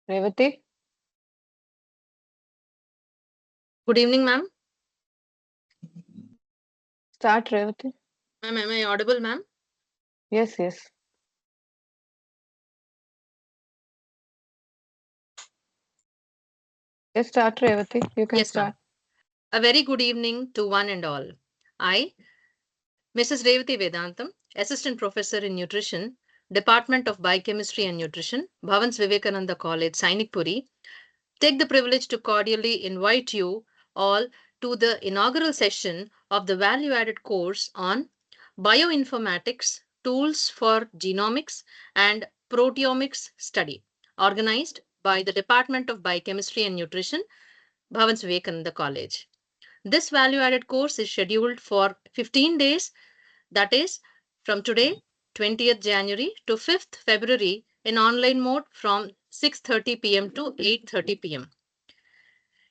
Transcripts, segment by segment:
Revati, Good evening, ma'am. start Revati. Ma'am, am I audible, ma'am? Yes, yes. Yes, start Revati. You can Yes, start. ma'am. A very good evening to one and all. I, Mrs. Revati Vedantam, Assistant Professor in Nutrition, Department of Biochemistry and Nutrition, Bhavan's Vivekananda College, Sainikpuri, take the privilege to cordially invite you all to the inaugural session of the value-added course on Bioinformatics, Tools for Genomics and Proteomics Study, organized by the Department of Biochemistry and Nutrition, Bhavan's Vivekananda College. This value added course is scheduled for 15 days, that is, from today, 20th January to 5th February, in online mode from 6:30 p.m. to 8:30 p.m.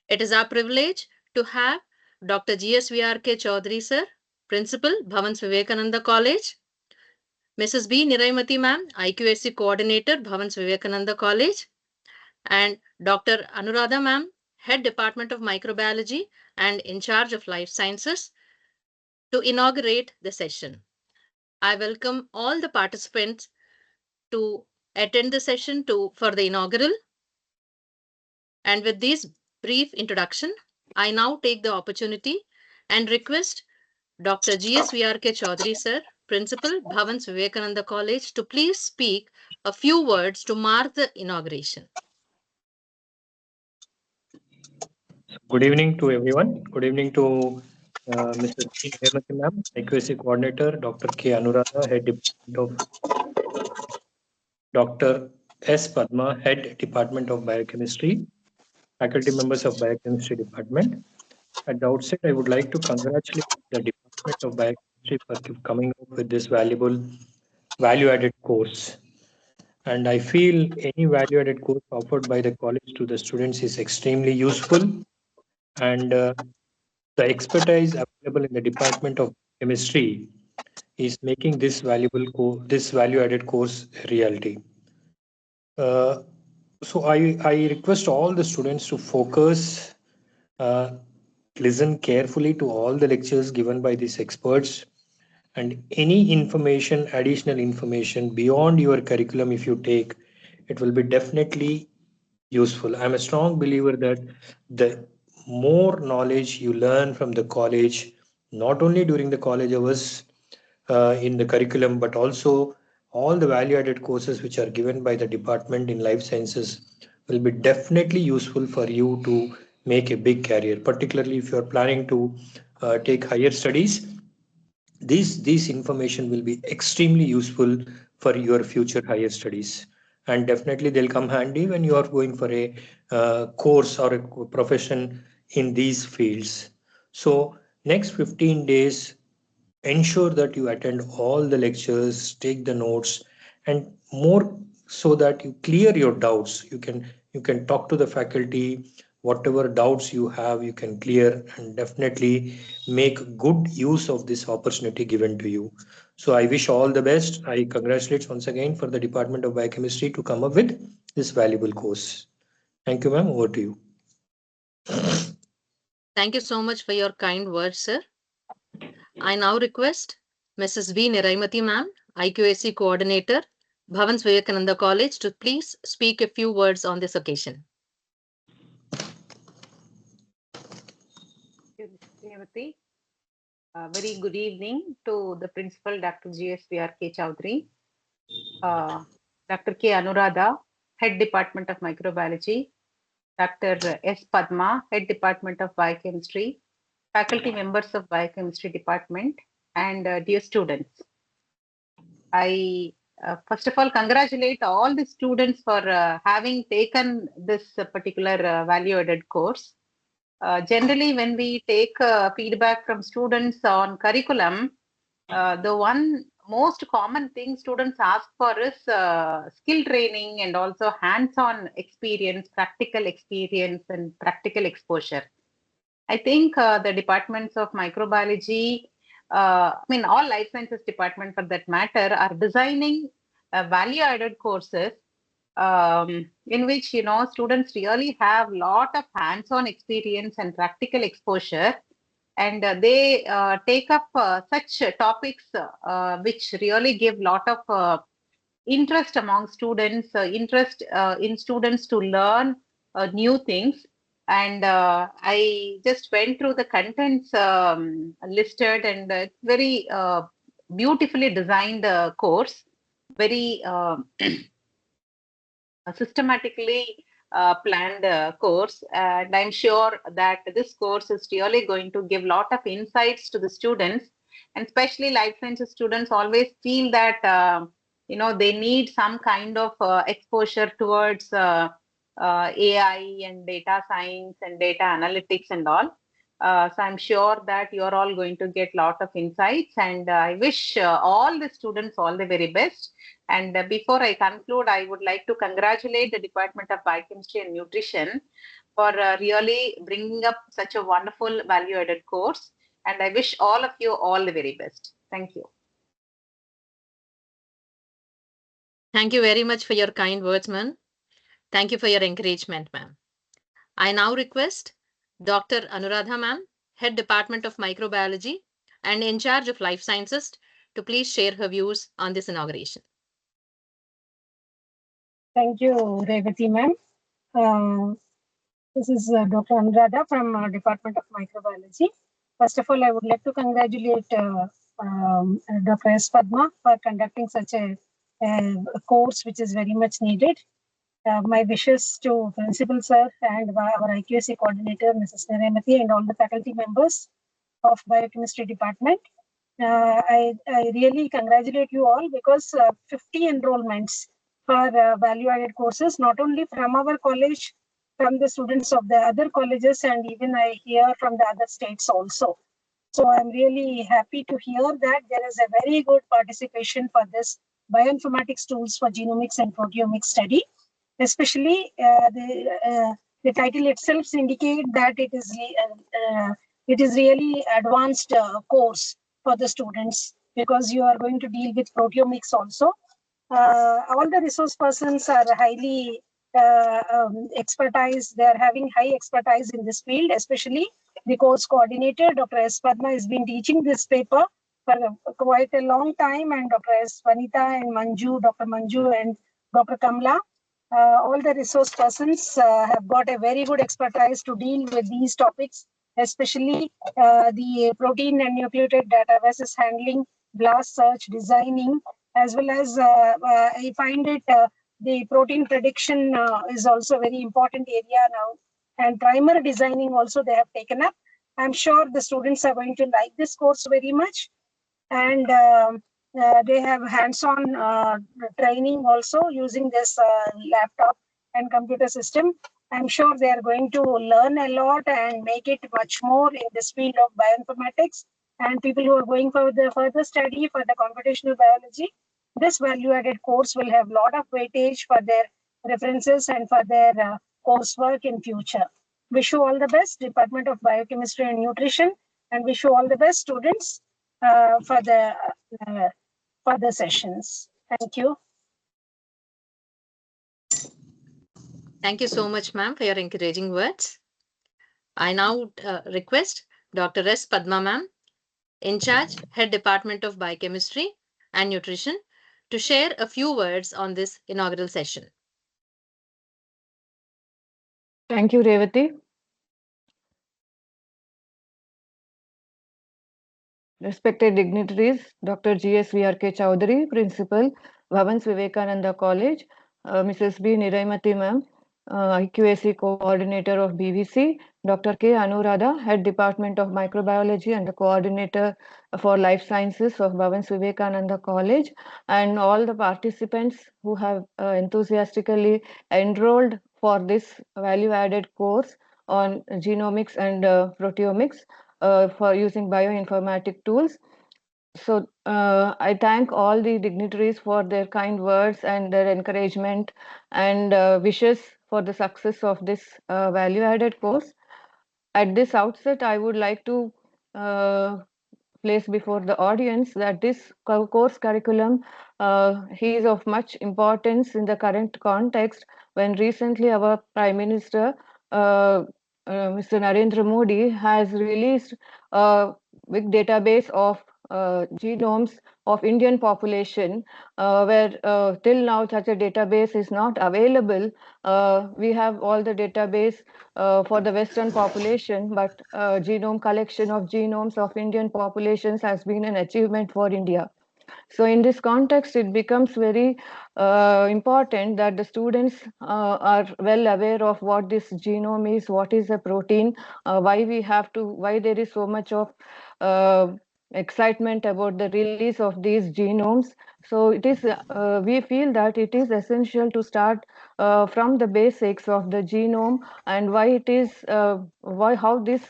It is our privilege to have Dr. GSVRK Chaudhary sir, Principal, Bhavan's Vivekananda College, Mrs. B. Niraimati ma'am, IQSC Coordinator, Bhavan's Vivekananda College, and Dr. Anuradha ma'am, Head Department of Microbiology and in charge of Life Sciences, to inaugurate the session. I welcome all the participants to attend the session for the inaugural. And with this brief introduction, I now take the opportunity and request Dr. GSVRK Chaudhary sir, Principal, Bhavan's Vivekananda College, to please speak a few words to mark the inauguration. Good evening to everyone. Good evening to Mr. C. Nirmati ma'am, IQSC Coordinator, Dr. K. Anuradha, Head Department of Dr. S. Padma, Head Department of Biochemistry, faculty members of Biochemistry Department. At the outset, I would like to congratulate the Department of Biochemistry for coming up with this valuable value-added course. And I feel any value-added course offered by the college to the students is extremely useful, and the expertise available in the Department of Chemistry is making this value-added course a reality. Uh, so I request all the students to focus, uh, listen carefully to all the lectures given by these experts, and any information, additional information beyond your curriculum, if you take, it will be definitely useful. I'm a strong believer that the more knowledge you learn from the college, not only during the college hours in the curriculum, but also all the value added courses which are given by the department in life sciences will be definitely useful for you to make a big career, particularly if you are planning to take higher studies. These information will be extremely useful for your future higher studies, and definitely they'll come handy when you are going for a course or a profession in these fields. So next 15 days, ensure that you attend all the lectures, take the notes, and more, so that you clear your doubts. You can talk to the faculty, whatever doubts you have you can clear, and definitely make good use of this opportunity given to you. So I wish all the best. I congratulate once again for the Department of Biochemistry to come up with this valuable course. Thank you, ma'am. Over to you. Thank you so much for your kind words, sir. I now request Mrs. V. Niraimati ma'am, IQAC Coordinator, Bhavan's Vivekananda College, to please speak a few words on this occasion. Revati. Very good evening to the Principal, Dr. GSVRK Chaudhary, Dr. K. Anuradha, Head Department of Microbiology, Dr. S. Padma, Head Department of Biochemistry, faculty members of Biochemistry Department, and dear students. I first of all congratulate all the students for having taken this particular value-added course. Generally, when we take feedback from students on curriculum, the one most common thing students ask for is skill training and also hands-on experience, practical experience, and practical exposure. I think the departments of microbiology, all life sciences department for that matter, are designing value-added courses in which students really have lot of hands-on experience and practical exposure, and they take up such topics which really give lot of interest among students, interest in students to learn new things. And I just went through the contents listed, and it's very beautifully designed course, very systematically planned course, and I'm sure that this course is really going to give lot of insights to the students, and especially life sciences students always feel that they need some kind of exposure towards AI and data science and data analytics and all. So I'm sure that you're all going to get lot of insights, and I wish all the students all the very best. And before I conclude, I would like to congratulate the Department of Biochemistry and Nutrition for really bringing up such a wonderful value-added course. And I wish all of you all the very best. Thank you. Thank you very much for your kind words, ma'am. Thank you for your encouragement, ma'am. I now request Dr. Anuradha ma'am, Head Department of Microbiology and in charge of Life Sciences, to please share her views on this inauguration. Thank you, Revati ma'am. This is Dr. Anuradha from Department of Microbiology. First of all, I would like to congratulate Dr. S. Padma for conducting such a course which is very much needed. My wishes to Principal Sir and our IQAC coordinator, Mrs. Niremati, and all the faculty members of Biochemistry Department. I really congratulate you all because 50 enrollments for value-added courses, not only from our college, from the students of the other colleges, and even I hear from the other states also. So I'm really happy to hear that there is a very good participation for this bioinformatics tools for genomics and proteomics study. Especially the title itself indicates that it is really advanced course for the students, because you are going to deal with proteomics also. All the resource persons are highly expertise. They are having high expertise in this field, especially the course coordinator, Dr. S. Padma, has been teaching this paper for quite a long time, and Dr. S. Vanita and Manju, Dr. Manju and Dr. Kamla, all the resource persons have got a very good expertise to deal with these topics, especially the protein and nucleotide databases handling, blast search, designing, as well as I find it the protein prediction is also a very important area now, and primer designing also they have taken up. I'm sure the students are going to like this course very much, and they have hands-on training also using this laptop and computer system. I'm sure they are going to learn a lot and make it much more in this field of bioinformatics. And people who are going for the further study for the computational biology, this value-added course will have a lot of weightage for their references and for their coursework in future. Wish you all the best, Department of Biochemistry and Nutrition, and wish you all the best, students, for the sessions. Thank you. Thank you so much, ma'am, for your encouraging words. I now request Dr. S. Padma ma'am, in charge, Head Department of Biochemistry and Nutrition, to share a few words on this inaugural session. Thank you, Revati. Respected dignitaries, Dr. GSVRK Chowdhury, Principal, Bhavan's Vivekananda College, Mrs. B. Niraimati ma'am, IQAC Coordinator of BVC, Dr. K. Anuradha, Head Department of Microbiology and the Coordinator for Life Sciences of Bhavan's Vivekananda College, and all the participants who have enthusiastically enrolled for this value-added course on genomics and proteomics for using bioinformatic tools. So I thank all the dignitaries for their kind words and their encouragement and wishes for the success of this value-added course. At this outset, I would like to place before the audience that this course curriculum is of much importance in the current context when recently our Prime Minister Mr. Narendra Modi has released a big database of genomes of Indian population, where till now such a database is not available. We have all the database for the Western population, but genome collection of genomes of Indian populations has been an achievement for India. So in this context, it becomes very important that the students are well aware of what this genome is, what is a protein, why there is so much of excitement about the release of these genomes. So it is, we feel that it is essential to start from the basics of the genome and why it is, how this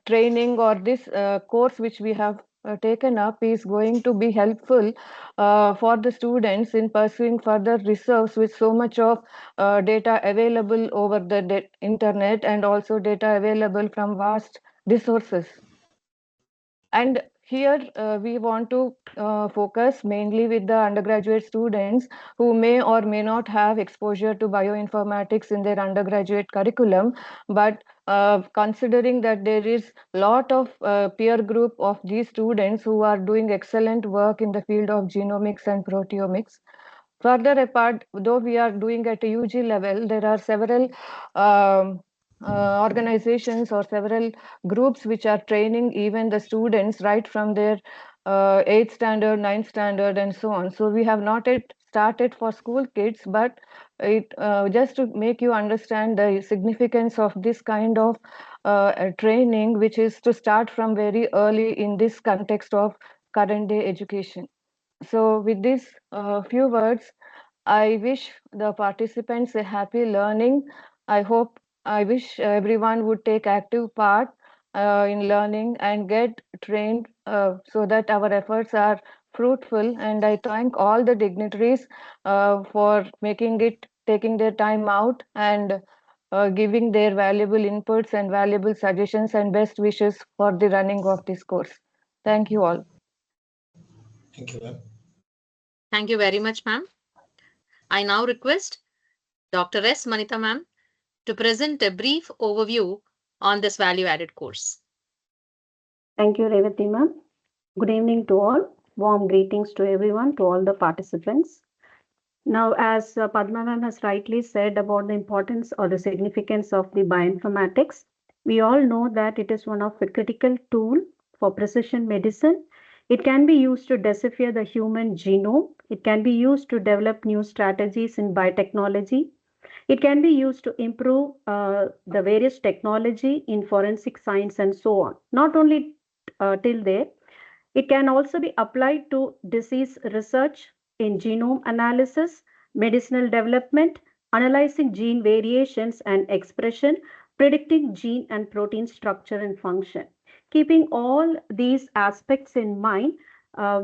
training or this course which we have taken up is going to be helpful for the students in pursuing further research with so much of data available over the internet and also data available from vast resources. And here we want to focus mainly with the undergraduate students who may or may not have exposure to bioinformatics in their undergraduate curriculum, but considering that there is a lot of peer group of these students who are doing excellent work in the field of genomics and proteomics. Further apart, though we are doing at a UG level, there are several organizations or several groups which are training even the students right from their 8th standard, 9th standard, and so on. So we have not yet started for school kids, but it just to make you understand the significance of this kind of training, which is to start from very early in this context of current day education. So with these few words, I wish the participants a happy learning. I wish everyone would take active part in learning and get trained so that our efforts are fruitful. And I thank all the dignitaries for taking their time out and giving their valuable inputs and valuable suggestions and best wishes for the running of this course. Thank you all. Thank you, ma'am. Thank you very much, ma'am. I now request Dr. S. Manita ma'am to present a brief overview on this value-added course. Thank you, Revati ma'am. Good evening to all. Warm greetings to everyone, to all the participants. Now, as Padma ma'am has rightly said about the importance or the significance of the bioinformatics, we all know that it is one of the critical tool for precision medicine. It can be used to decipher the human genome. It can be used to develop new strategies in biotechnology. It can be used to improve the various technology in forensic science and so on. Not only till there, it can also be applied to disease research in genome analysis, medicinal development, analyzing gene variations and expression, predicting gene and protein structure and function. Keeping all these aspects in mind,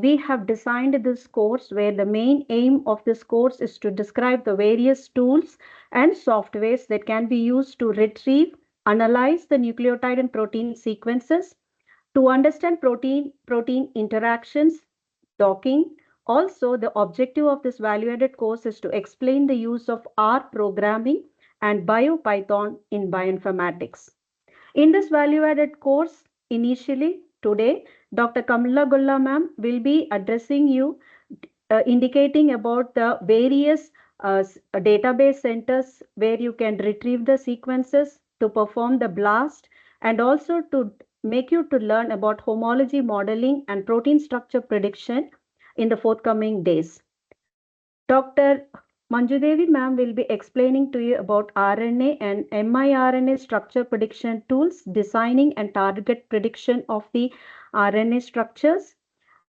we have designed this course where the main aim of this course is to describe the various tools and softwares that can be used to retrieve, analyze the nucleotide and protein sequences, to understand protein interactions, docking. Also, the objective of this value-added course is to explain the use of R programming and BioPython in bioinformatics. In this value-added course, initially today, Dr. Kamala Gulla ma'am will be addressing you, indicating about the various database centers where you can retrieve the sequences to perform the BLAST, and also to make you to learn about homology modeling and protein structure prediction in the forthcoming days. Dr. Manjudevi ma'am will be explaining to you about RNA and miRNA structure prediction tools, designing and target prediction of the RNA structures,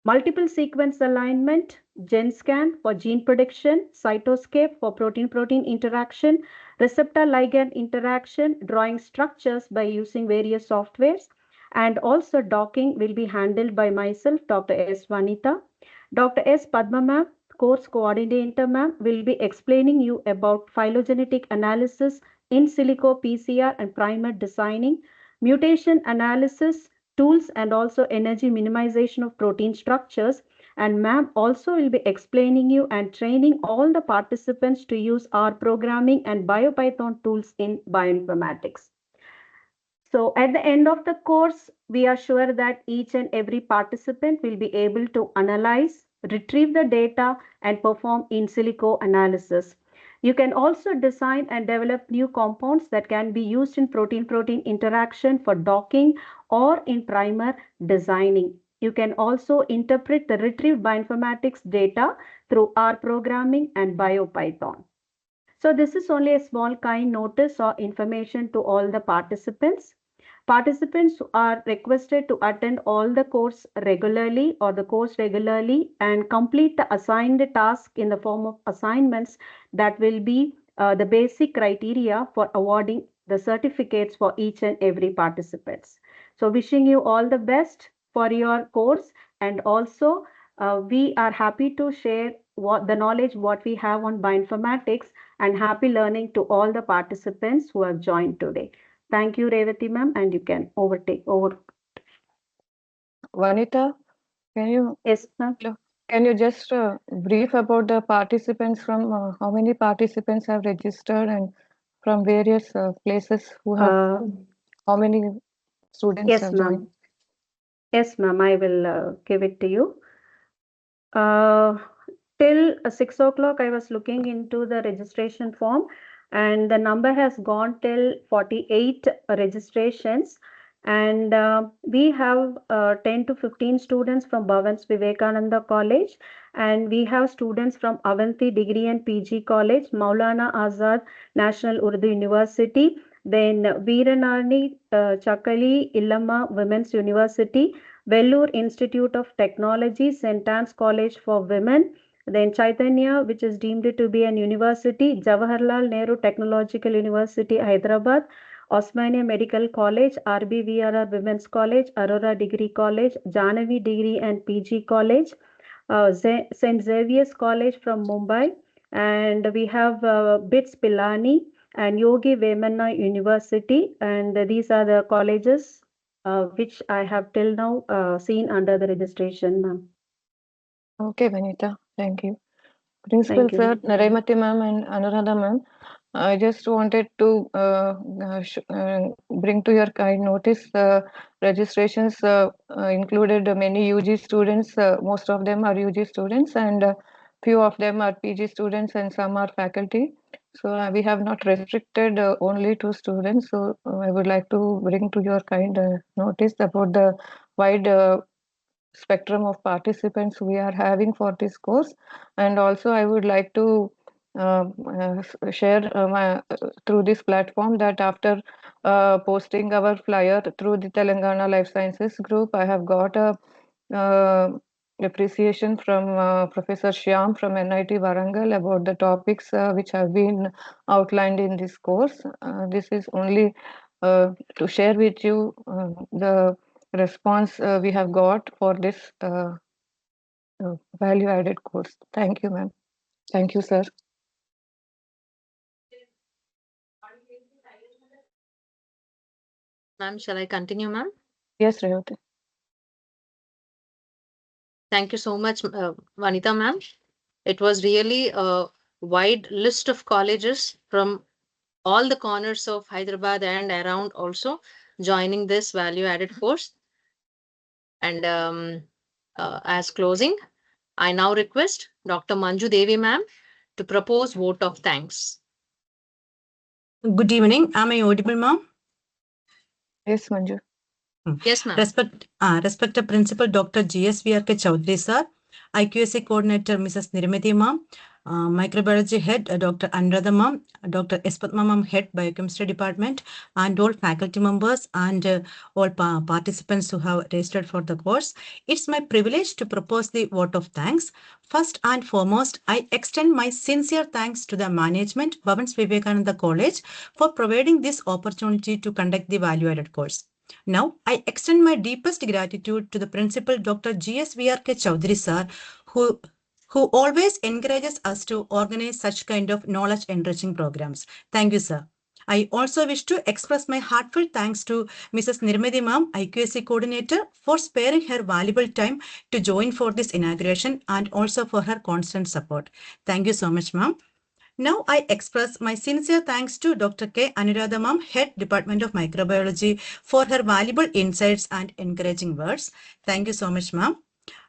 multiple sequence alignment, GenScan for gene prediction, Cytoscape for protein-protein interaction, receptor-ligand interaction, drawing structures by using various softwares, and also docking will be handled by myself, Dr. S. Vanita. Dr. S. Padma ma'am, course coordinator ma'am, will be explaining you about phylogenetic analysis, in silico PCR and primer designing, mutation analysis, tools and also energy minimization of protein structures. And ma'am also will be explaining you and training all the participants to use R programming and BioPython tools in bioinformatics. So at the end of the course, we are sure that each and every participant will be able to analyze, retrieve the data, and perform in silico analysis. You can also design and develop new compounds that can be used in protein-protein interaction for docking or in primer designing. You can also interpret the retrieved bioinformatics data through R programming and BioPython. So this is only a small kind notice or information to all the participants. Participants are requested to attend all the course regularly and complete the assigned task in the form of assignments that will be the basic criteria for awarding the certificates for each and every participants. So wishing you all the best for your course, and also we are happy to share the knowledge what we have on bioinformatics, and happy learning to all the participants who have joined today. Thank you, Revati ma'am, and you can over. Vanita, can you? Yes, ma'am. Can you just brief about the participants from how many participants have registered and from various places who have how many students have joined? Yes, ma'am. I will give it to you. Till 6 o'clock, I was looking into the registration form, and the number has gone till 48 registrations. And we have 10 to 15 students from Bhavan's Vivekananda College, and we have students from Avanti Degree and PG College, Maulana Azad National Urdu University, then Veeranani Chakali Illamma Women's University, Vellore Institute of Technology, St. Anne's College for Women, then Chaitanya, which is deemed to be an university, Jawaharlal Nehru Technological University, Hyderabad, Osmania Medical College, RBVRR Women's College, Aurora Degree College, Jahnavi Degree and PG College, St. Xavier's College from Mumbai, and we have BITS Pilani and Yogi Vemanna University, and these are the colleges which I have till now seen under the registration, ma'am. Okay, Vanita, thank you. Principal Sir, Naraimati ma'am and Anuradha ma'am, I just wanted to bring to your kind notice registrations included many UG students, most of them are UG students, and few of them are PG students and some are faculty. So we have not restricted only to students. So I would like to bring to your kind notice about the wide spectrum of participants we are having for this course. And also I would like to share through this platform that after posting our flyer through the Telangana Life Sciences group, I have got a appreciation from Professor Shyam from NIT Warangal about the topics which have been outlined in this course. This is only to share with you the response we have got for this value added course. Thank you, ma'am. Thank you, sir. Ma'am, shall I continue, ma'am? Yes, Revati. Thank you so much, Vanita ma'am. It was really a wide list of colleges from all the corners of Hyderabad and around also joining this value added course. And as closing, I now request Dr. Manju Devi ma'am to propose vote of thanks. Good evening. Am I audible, ma'am? Yes, Manju. Yes, ma'am. Respected Principal Dr. GSVRK Chaudhary sir, IQSA Coordinator Mrs. Nirmati ma'am, Microbiology Head Dr. Anuradha ma'am, Dr. S. Padma ma'am Head Biochemistry Department, and all faculty members and all participants who have registered for the course. It's my privilege to propose the vote of thanks. First and foremost, I extend my sincere thanks to the management, Bhavan's Vivekananda College, for providing this opportunity to conduct the value-added course. Now, I extend my deepest gratitude to the Principal Dr. GSVRK Chaudhary sir, who always encourages us to organize such kind of knowledge enriching programs. Thank you, sir. I also wish to express my heartfelt thanks to Mrs. Nirmadi Ma'am, IQAC coordinator, for sparing her valuable time to join for this inauguration and also for her constant support. Thank you so much, ma'am. Now I express my sincere thanks to Dr. K. Anuradha Ma'am, Head Department of Microbiology, for her valuable insights and encouraging words. Thank you so much, ma'am.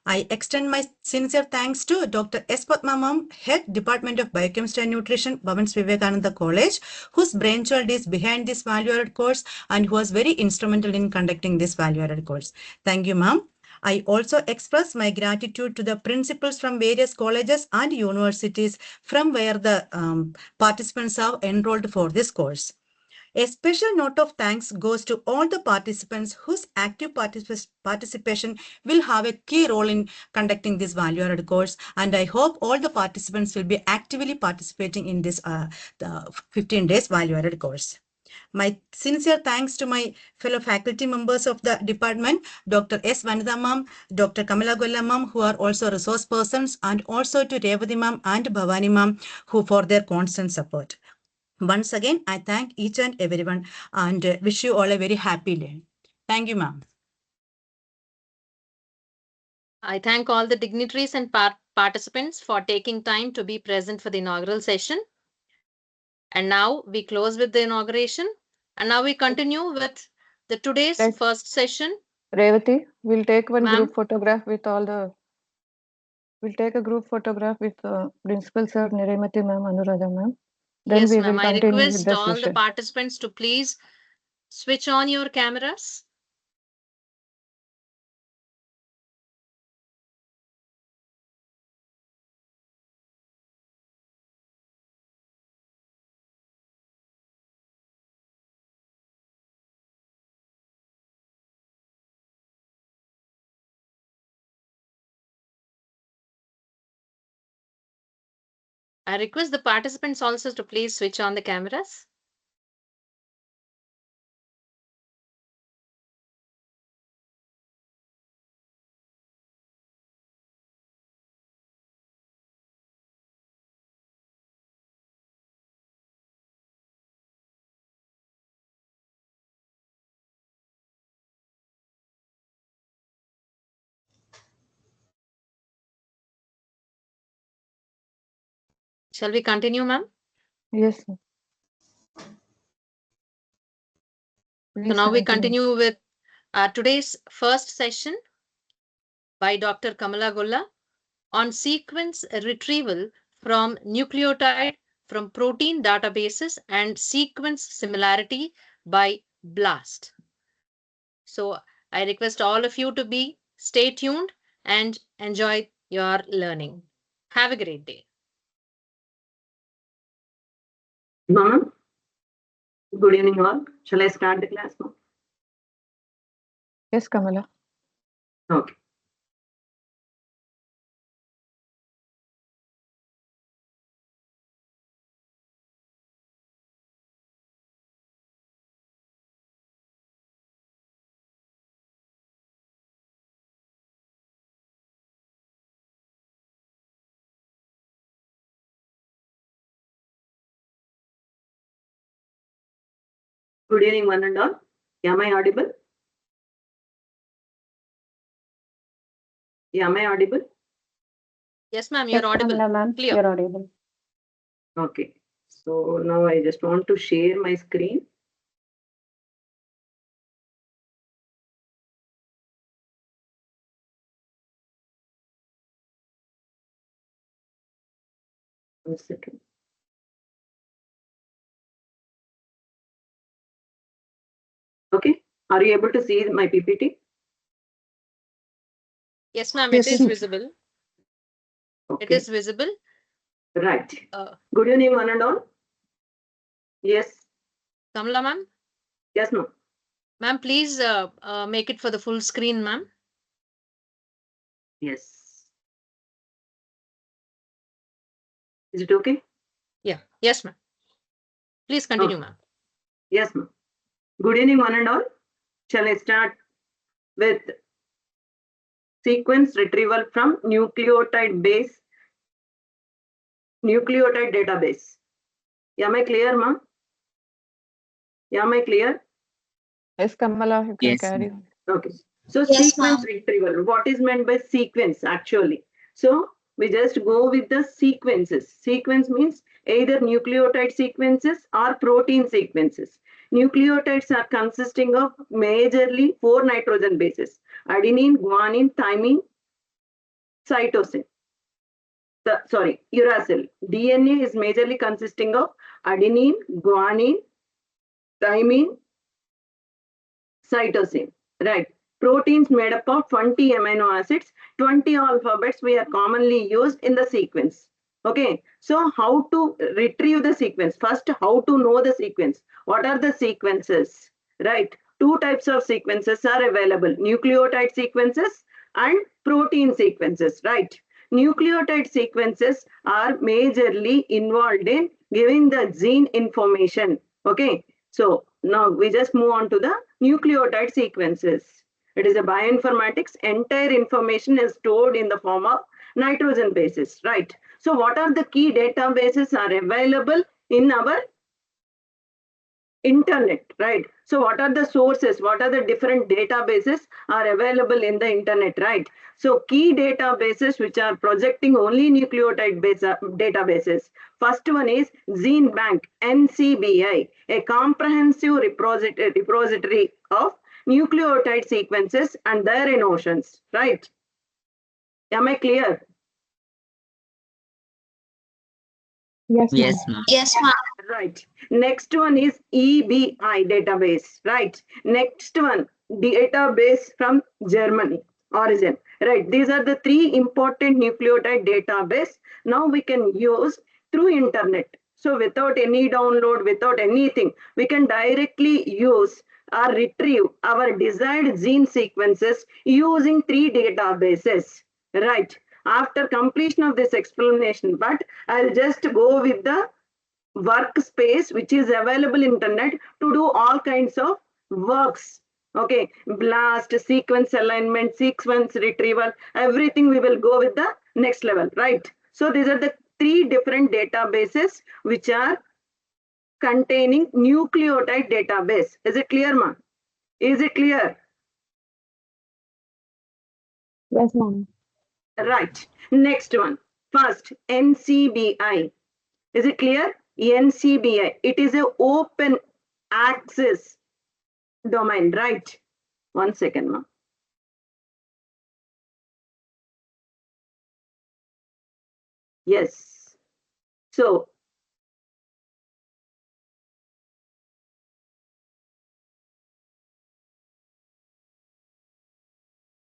I extend my sincere thanks to Dr. S. Padma Ma'am, Head Department of Biochemistry and Nutrition, Bhavan'sVC College, whose brainchild is behind this value-added course and who was very instrumental in conducting this value-added course. Thank you, ma'am. I also express my gratitude to the principals from various colleges and universities from where the participants have enrolled for this course. A special note of thanks goes to all the participants whose active participation will have a key role in conducting this value-added course, and I hope all the participants will be actively participating in this the 15 days value-added course. My sincere thanks to my fellow faculty members of the department, Dr. S. Vanitha Ma'am, Dr. Kamala Golla Ma'am, who are also resource persons, and also to Revati Ma'am and Bhavani Ma'am, who for their constant support. Once again, I thank each and everyone and wish you all a very happy day. Thank you, ma'am. I thank all the dignitaries and participants for taking time to be present for the inaugural session. And now we close with the inauguration. And now we continue with the today's first session. Revati, we'll take one group photograph with all the. We'll take a group photograph with Principal Sir, Niraimati Ma'am, Anuradha Ma'am. Then Yes, we ma'am. will I continue request with the all the session. participants to please switch on your cameras. I request the participants also to please switch on the cameras. Shall we continue, ma'am? Yes. So now we continue with today's first session by Dr. Kamala Golla on sequence retrieval from nucleotide from protein databases and sequence similarity by BLAST. So I request all of you to stay tuned and enjoy your learning. Have a great day. Ma'am, good evening all. Shall I start the class now? Yes, Kamala. Okay. Good evening, one and all. Am I audible? Am I audible? Yes, ma'am, you're audible. Clear. You're audible. Okay. So now I just want to share my screen. One second. Okay. Are you able to see my PPT? Yes, ma'am, it is visible. Okay. It is visible. Right. Good evening, one and all. Yes. Kamala, ma'am? Yes, ma'am. Ma'am, please make it for the full screen, ma'am. Yes. Is it okay? Yeah. Yes, ma'am. Please continue, ma'am. Yes, ma'am. Good evening, one and all. Shall I start with sequence retrieval from nucleotide database? Am I clear, ma'am? Am I clear? Yes, Kamala, you can Yes, carry. Okay. So Yes, sequence retrieval. What is meant by sequence actually? So we just go with the sequences. Sequence means either nucleotide sequences or protein sequences. Nucleotides are consisting of majorly 4 nitrogen bases: adenine, guanine, thymine, cytosine. Uracil. DNA is majorly consisting of adenine, guanine, thymine, cytosine, right? Proteins made up of 20 amino acids, 20 alphabets we are commonly used in the sequence. Okay, so how to retrieve the sequence? First, how to know the sequence? What are the sequences? Right, 2 types of sequences are available: nucleotide sequences and protein sequences, right? Nucleotide sequences are majorly involved in giving the gene information. Okay, so now we just move on to the nucleotide sequences. It is a bioinformatics. Entire information is stored in the form of nitrogen bases, right? So what are the key databases are available in our internet, right? So what are the sources? What are the different databases are available in the internet, right? So key databases which are projecting only nucleotide databases. First one is GeneBank, NCBI, a comprehensive repository of nucleotide sequences and their innovations, right? Am I clear? yes, ma'am. Yes, ma'am. Right. Next one is EBI database. Right. Next one, database from Germany origin. Right. These are the 3 important nucleotide database. Now we can use through internet. So without any download, without anything, we can directly use or retrieve our desired gene sequences using 3 databases. Right. After completion of this explanation, but I'll just go with the workspace which is available internet to do all kinds of works. Okay, blast, sequence alignment, sequence retrieval, everything we will go with the next level, right? So these are the 3 different databases which are containing nucleotide database. Is it clear, ma'am? Is it clear? Yes, ma'am. Right. Next one. First, NCBI. Is it clear? NCBI. It is an open access domain, right? 1 second, ma'am. Yes. So,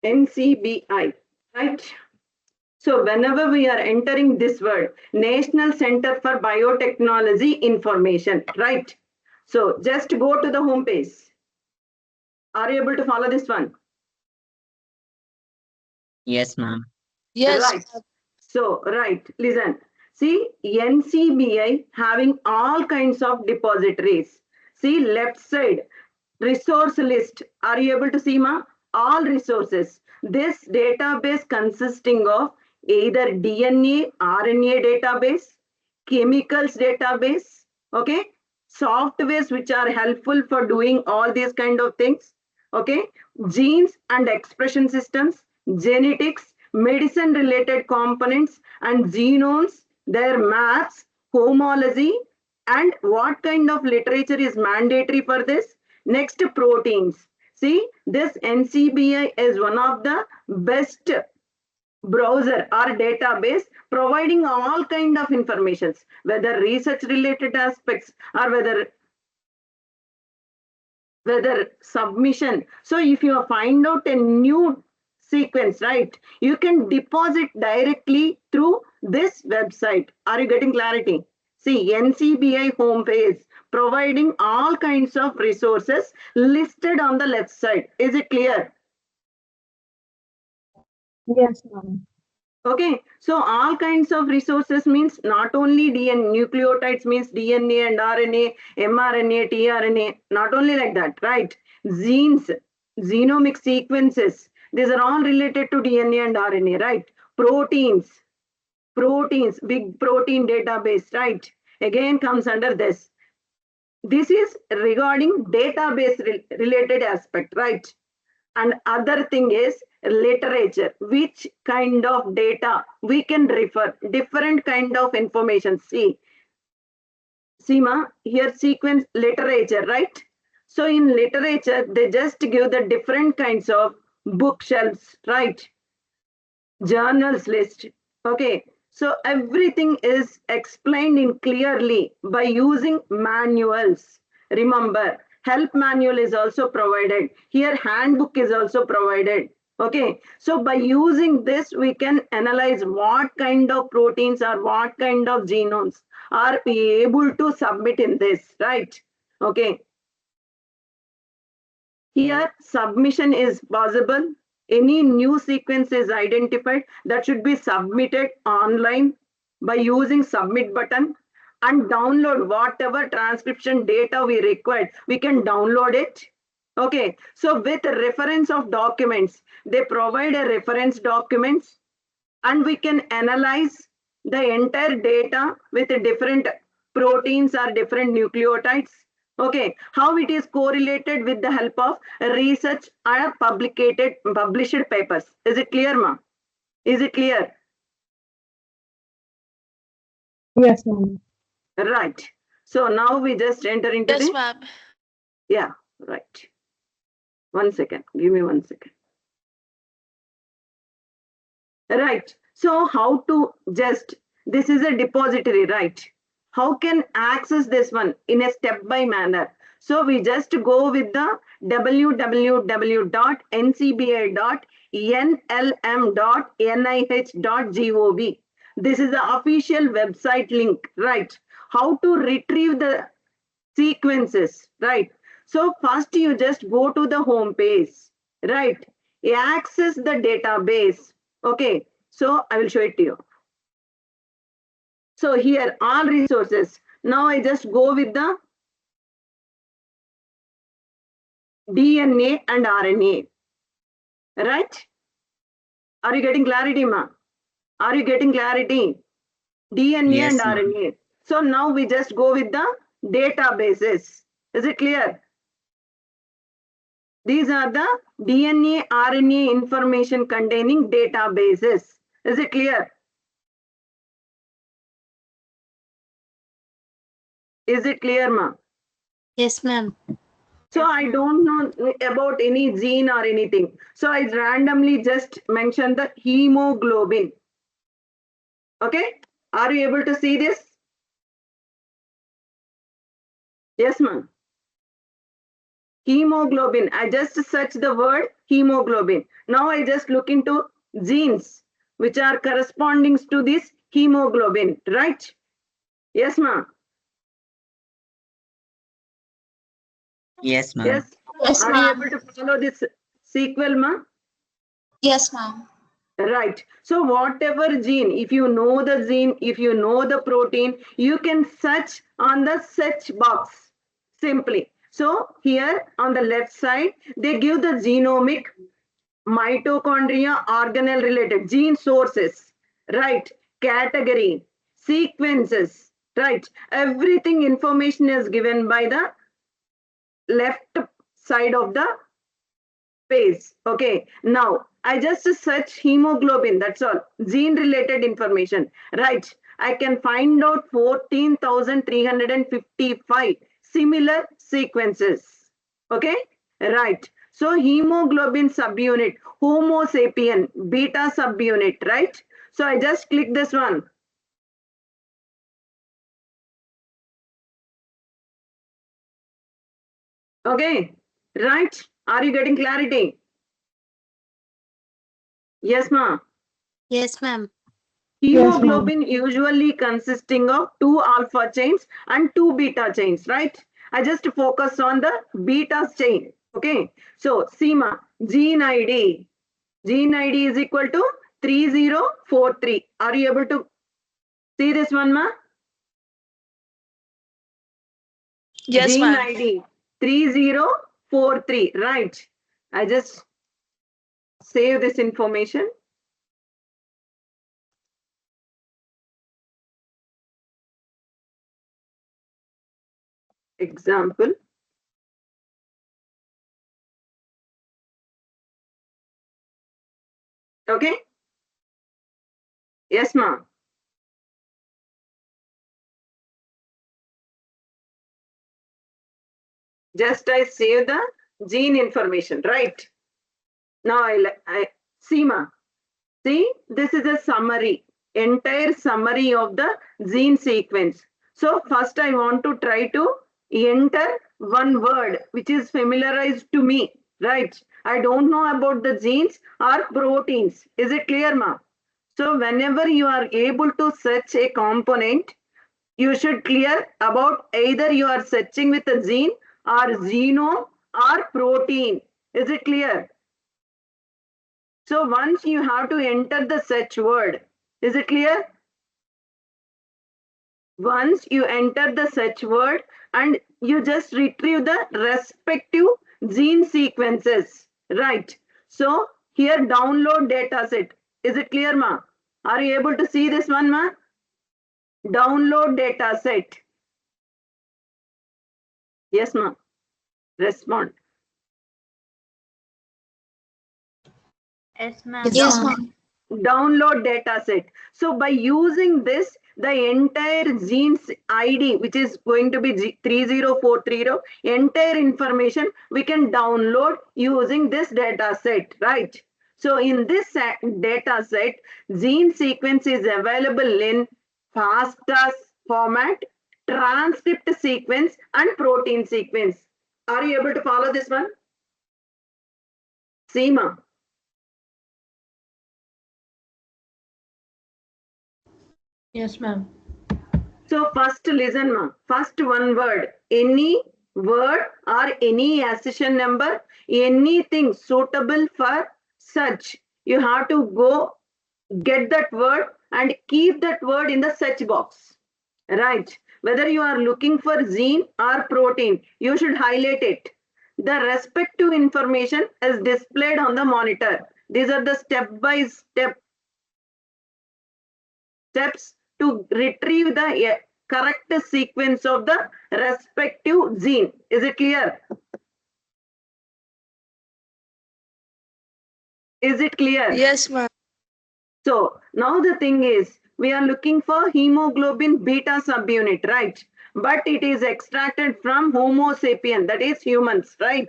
NCBI, right? So, whenever we are entering this word, National Center for Biotechnology Information, right? So, just go to the home page. Are you able to follow this one? Yes, ma'am. Yes. Right. So, right, listen. See, NCBI having all kinds of depositories. See, left side, resource list. Are you able to see, ma? All resources. This database consisting of either DNA, RNA database, chemicals database, okay? Softwares which are helpful for doing all these kind of things, okay? Genes and expression systems, genetics, medicine related components and genomes, their maps, homology, and what kind of literature is mandatory for this. Next, proteins. See, this NCBI is one of the best browser or database providing all kind of informations, whether research related aspects or whether submission. So if you find out a new sequence, right, you can deposit directly through this website. Are you getting clarity? See, NCBI homepage providing all kinds of resources listed on the left side. Is it clear? Yes, ma'am. Okay, so all kinds of resources means not only DNA, nucleotides means DNA and RNA, mRNA, tRNA, not only like that, right? Genes, genomic sequences, these are all related to DNA and RNA, right? Proteins, big protein database, right? Again comes under this. This is regarding database related aspect, right? And other thing is literature, which kind of data we can refer, different kind of information. See, Seema, here sequence literature, right? So in literature, they just give the different kinds of bookshelves, right? Journals list. Okay. So everything is explained in clearly by using manuals. Remember, help manual is also provided. Here handbook is also provided. Okay. So by using this, we can analyze what kind of proteins or what kind of genomes are we able to submit in this, right? Okay. Here, submission is possible. Any new sequence is identified that should be submitted online by using submit button and download whatever transcription data we required. We can download it. Okay, so with reference of documents, they provide a reference documents and we can analyze the entire data with different proteins or different nucleotides. Okay, how it is correlated with the help of research or published papers. Is it clear, ma? Is it clear? Yes, ma'am. Right. So now we just enter into Yes, the. ma'am. Yeah, right. 1 second. Give me 1 second. Right. So how to just, this is a depository, right? How can access this one in a step-by manner? So we just go with the www.ncba.nlm.nih.gov. This is the official website link, right? How to retrieve the sequences, right? So first you just go to the home page, right? Access the database. Okay, so I will show it to you. So here all resources. Now I just go with the DNA and RNA, right? Are you getting clarity, ma? Are you getting clarity? DNA Yes, and ma'am. RNA. So now we just go with the databases. Is it clear? These are the DNA, RNA information containing databases. Is it clear? Is it clear, ma? Yes, ma'am. So I don't know about any gene or anything. So I randomly just mentioned the hemoglobin. Okay. Are you able to see this? Yes, ma'am. Hemoglobin. I just search the word hemoglobin. Now I just look into genes which are corresponding to this hemoglobin, right? Yes, ma'am. Yes, ma'am. Yes. Yes, Are you ma'am. able to follow this sequel, ma'am? Yes, ma'am. Right. So whatever gene, if you know the gene, if you know the protein, you can search on the search box simply. So here on the left side, they give the genomic, mitochondria, organelle related gene sources, right? Category, sequences, right? Everything information is given by the left side of the page. Okay, now I just search hemoglobin, that's all, gene related information, right? I can find out 14,355 similar sequences. Okay, right. So hemoglobin subunit, Homo sapien, beta subunit, right? So I just click this one. Okay, right? Are you getting clarity? Yes, ma'am. Yes, ma'am. Hemoglobin usually consisting of 2 alpha chains and 2 beta chains, right? I just focus on the beta chain. Okay. So SEMA, gene ID. Gene ID is equal to 3043. Are you able to see this one, ma? Yes, Gene ma'am. ID 3043. Right. I just save this information. Example. Okay. Yes, ma'am. Just I save the gene information, right? Now I see, ma'am. See, this is a summary, entire summary of the gene sequence. So first I want to try to enter one word which is familiarized to me, right? I don't know about the genes or proteins. Is it clear, ma'am? So whenever you are able to search a component, you should clear about either you are searching with a gene or genome or protein. Is it clear? So once you have to enter the search word, is it clear? Once you enter the search word and you just retrieve the respective gene sequences, right? So here download data set. Is it clear, ma? Are you able to see this one, ma? Download data set. Yes, ma. Respond. Yes, ma'am. Yes, ma'am. Download data set. So by using this, the entire genes ID, which is going to be 30430, entire information we can download using this data set, right? So in this data set, gene sequence is available in FASTA format, transcript sequence, and protein sequence. Are you able to follow this one? Seema. Yes, ma'am. So first listen, ma. First one word. Any word or any accession number, anything suitable for search. You have to go get that word and keep that word in the search box. Right. Whether you are looking for gene or protein, you should highlight it. The respective information is displayed on the monitor. These are the step-by-step steps to retrieve the correct sequence of the respective gene. Is it clear? Is it clear? Yes, ma'am. So now the thing is, we are looking for hemoglobin beta subunit, right? But it is extracted from Homo sapien, that is humans, right?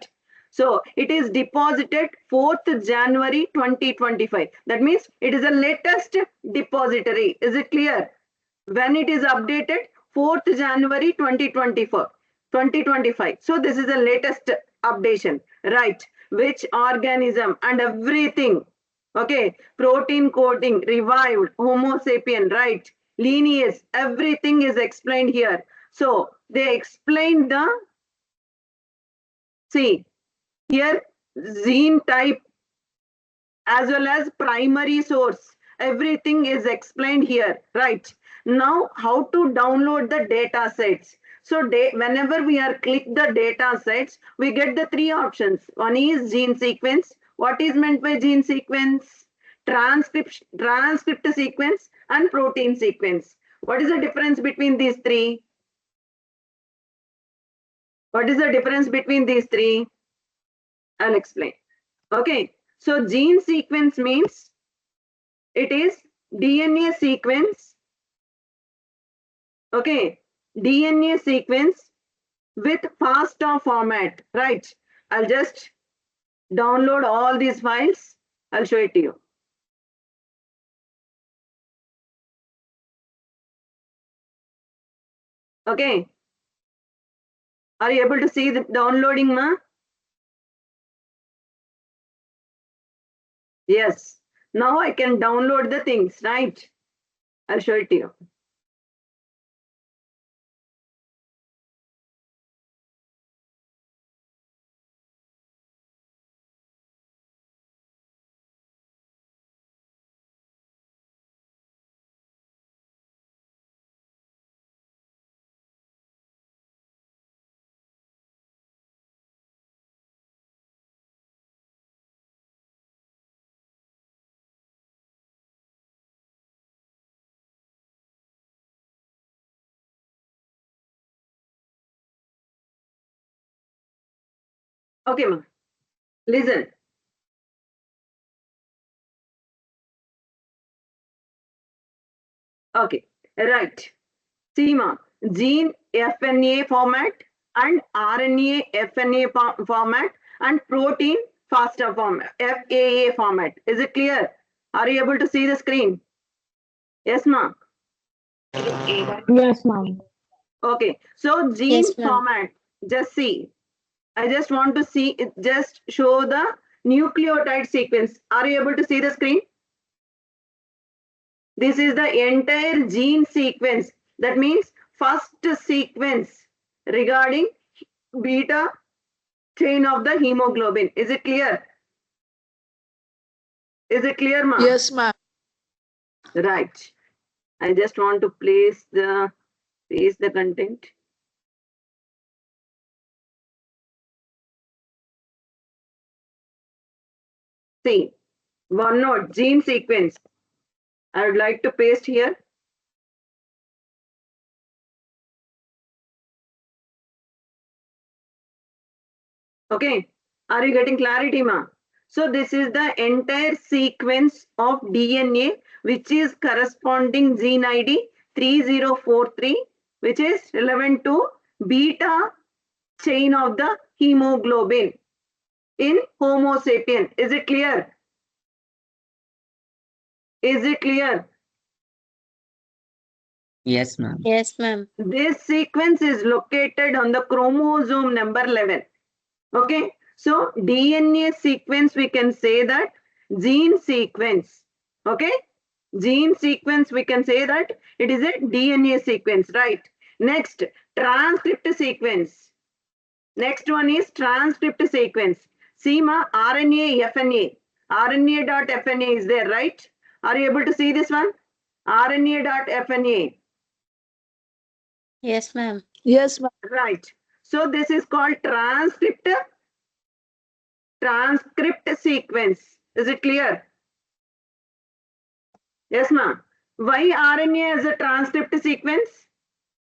So it is deposited 4th January 2025. That means it is the latest depository. Is it clear? When it is updated 4th January 2024, 2025. So this is the latest updation, right? Which organism and everything. Okay, protein coding, revived, Homo sapien, right? Lineage, everything is explained here. So they explained the, see, here gene type as well as primary source. Everything is explained here, right? Now, how to download the data sets. So whenever we are click the data sets, we get the three options. One is gene sequence. What is meant by gene sequence? Transcript sequence and protein sequence. What is the difference between these three? What is the difference between these three? I'll explain. Okay, so gene sequence means it is DNA sequence. Okay, DNA sequence with FASTA format, right? I'll just download all these files. I'll show it to you. Okay. Are you able to see the downloading, ma? Yes. Now I can download the things, right? I'll show it to you. Okay, ma'am. Listen. Okay, right. See, ma'am, gene FNA format and RNA FNA format and protein FASTA format, FAA format. Is it clear? Are you able to see the screen? Yes, ma'am. Yes, ma'am. Okay, so gene Yes, ma'am. format, just see. I just want to see it, just show the nucleotide sequence. Are you able to see the screen? This is the entire gene sequence. That means first sequence regarding beta chain of the hemoglobin. Is it clear? Is it clear, ma'am? Yes, ma'am. Right. I just want to paste the content. See, one note, gene sequence. I would like to paste here. Okay. Are you getting clarity, ma'am? So this is the entire sequence of DNA, which is corresponding gene ID 3043, which is relevant to beta chain of the hemoglobin in Homo sapien. Is it clear? Is it clear? Yes, ma'am. Yes, ma'am. This sequence is located on the chromosome number 11. Okay, so DNA sequence, we can say that gene sequence. Okay, gene sequence, we can say that it is a DNA sequence, right? Next, transcript sequence. Next one is transcript sequence. See, ma, RNA FNA. RNA.FNA is there, right? Are you able to see this one? RNA.FNA. Yes, ma'am. Yes, ma'am. Right. So this is called transcript sequence. Is it clear? Yes, ma'am. Why RNA as a transcript sequence?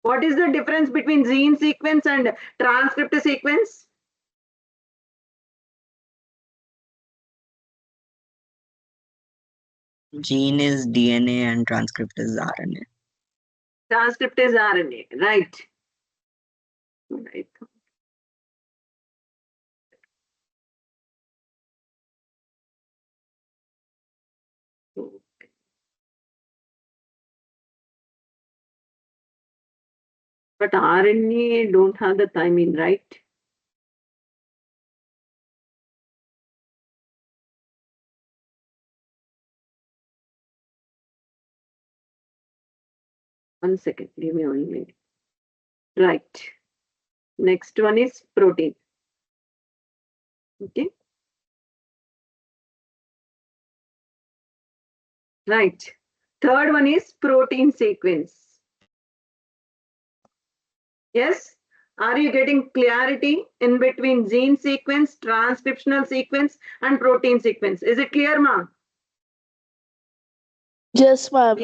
What is the difference between gene sequence and transcript sequence? Gene is DNA and transcript is RNA. Transcript is RNA, right? Right. But RNA don't have the thymine, right? One second, give me 1 minute. Right. Next one is protein. Okay. Right. Third one is protein sequence. Yes. Are you getting clarity in between gene sequence, transcriptional sequence, and protein sequence? Is it clear, ma'am? Yes, ma'am.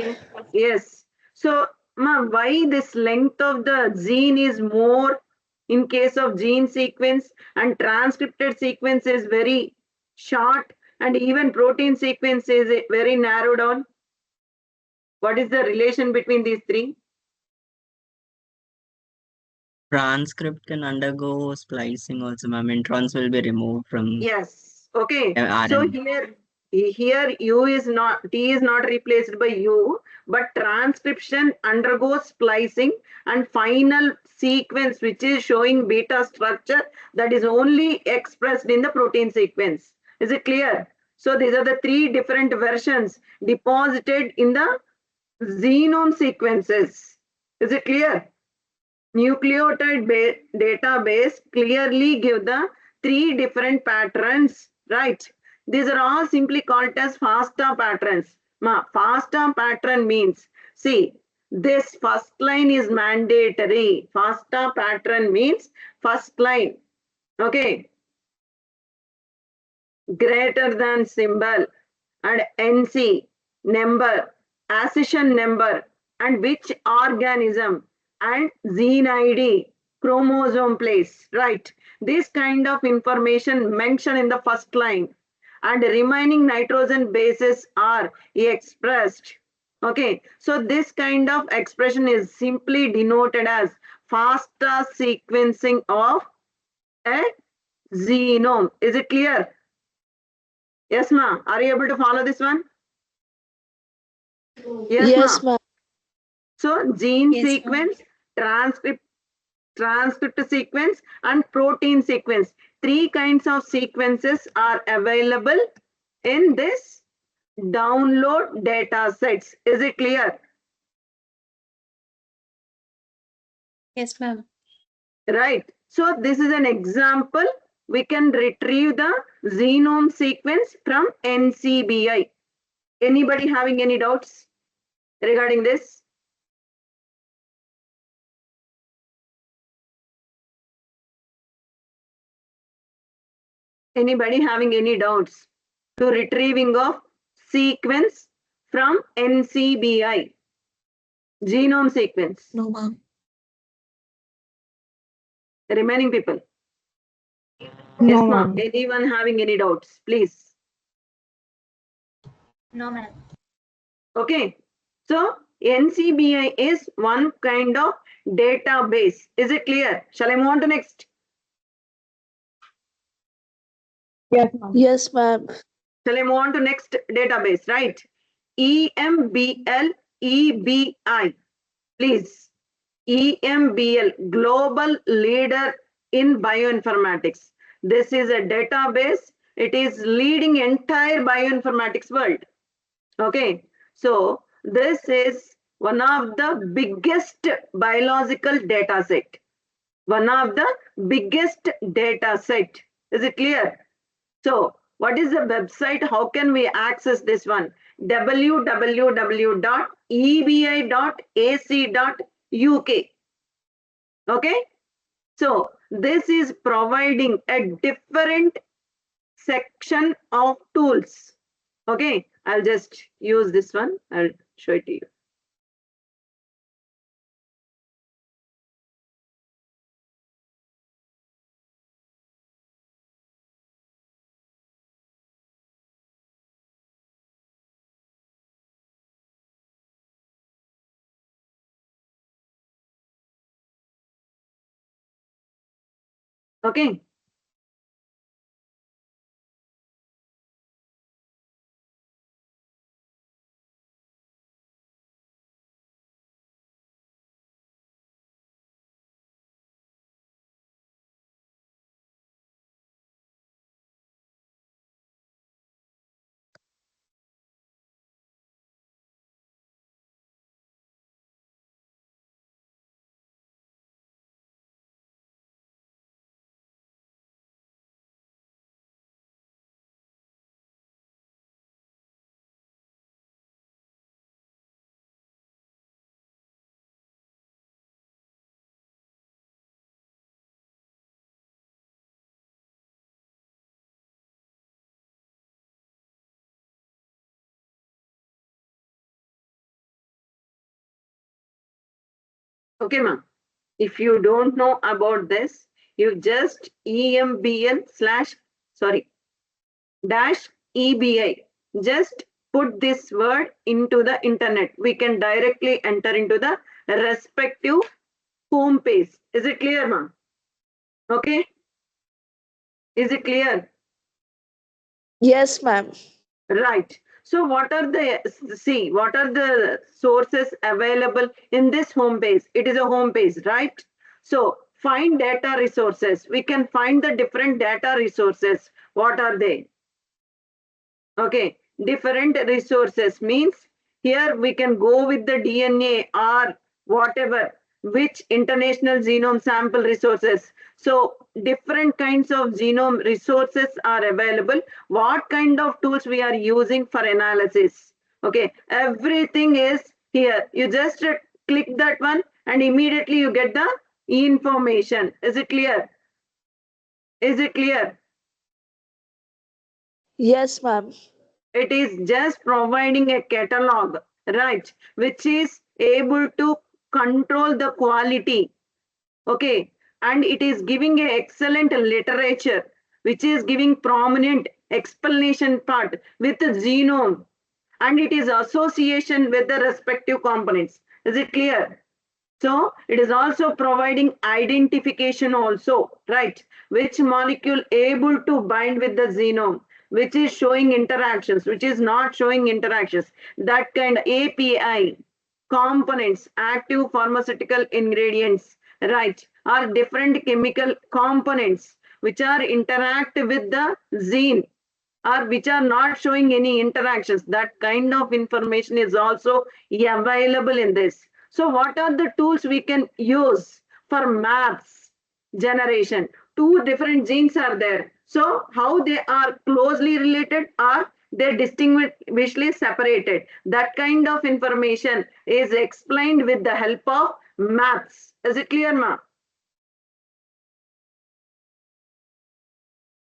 Yes. So, ma'am, why this length of the gene is more in case of gene sequence and transcripted sequence is very short and even protein sequence is very narrow down? What is the relation between these three? Transcript can undergo splicing also, ma'am. Introns will be removed from Yes. Okay. RNA. So here U is not, T is not replaced by U, but transcription undergoes splicing and final sequence, which is showing beta structure, that is only expressed in the protein sequence. Is it clear? So these are the three different versions deposited in the genome sequences. Is it clear? Nucleotide database clearly give the three different patterns, right? These are all simply called as FASTA patterns. FASTA pattern means, see, this first line is mandatory. FASTA pattern means first line. Okay. Greater than symbol and NC number, accession number, and which organism and gene ID chromosome plays, right? This kind of information mentioned in the first line, and remaining nitrogen bases are expressed. Okay, so this kind of expression is simply denoted as faster sequencing of a genome. Is it clear? Yes, ma'am. Are you able to follow this one? Yes, ma'am. So gene Yes, sequence, transcript sequence, and protein sequence. 3 kinds of sequences are available in this download data sets. Is it clear? Yes, ma'am. Right. So this is an example. We can retrieve the genome sequence from NCBI. Anybody having any doubts regarding this? Anybody having any doubts to retrieving of sequence from NCBI? Genome sequence. No, ma'am. The remaining people. No, Yes, ma'am. ma'am. Anyone having any doubts, please? No, ma'am. Okay. So NCBI is one kind of database. Is it clear? Shall I move on to next? Yes, ma'am. Yes, ma'am. Shall I move on to next database, right? EMBL EBI. Please. EMBL, Global Leader in Bioinformatics. This is a database. It is leading entire bioinformatics world. Okay. So this is one of the biggest biological data set. One of the biggest data set. Is it clear? So what is the website? How can we access this one? www.ebi.ac.uk. Okay. So this is providing a different section of tools. Okay. I'll just use this one. I'll show it to you. Okay. Okay, ma'am. If you don't know about this, you just EMBL dash EBI. Just put this word into the internet. We can directly enter into the respective home page. Is it clear, ma'am? Okay. Is it clear? Yes, ma'am. Right. So what are the sources available in this home page? It is a home page, right? So find data resources. We can find the different data resources. What are they? Okay, different resources means here we can go with the DNA or whatever, which international genome sample resources. So different kinds of genome resources are available. What kind of tools we are using for analysis? Okay, everything is here. You just click that one and immediately you get the information. Is it clear? Is it clear? Yes, ma'am. It is just providing a catalog, right, which is able to control the quality. Okay, and it is giving an excellent literature, which is giving prominent explanation part with the genome, and it is association with the respective components. Is it clear? So it is also providing identification also, right? Which molecule able to bind with the genome, which is showing interactions, which is not showing interactions. That kind of API, components, active pharmaceutical ingredients, right, are different chemical components which are interact with the gene, or which are not showing any interactions. That kind of information is also available in this. So what are the tools we can use for maps generation? Two different genes are there. So how they are closely related, or they're distinguishedly separated? That kind of information is explained with the help of maps. Is it clear, ma'am?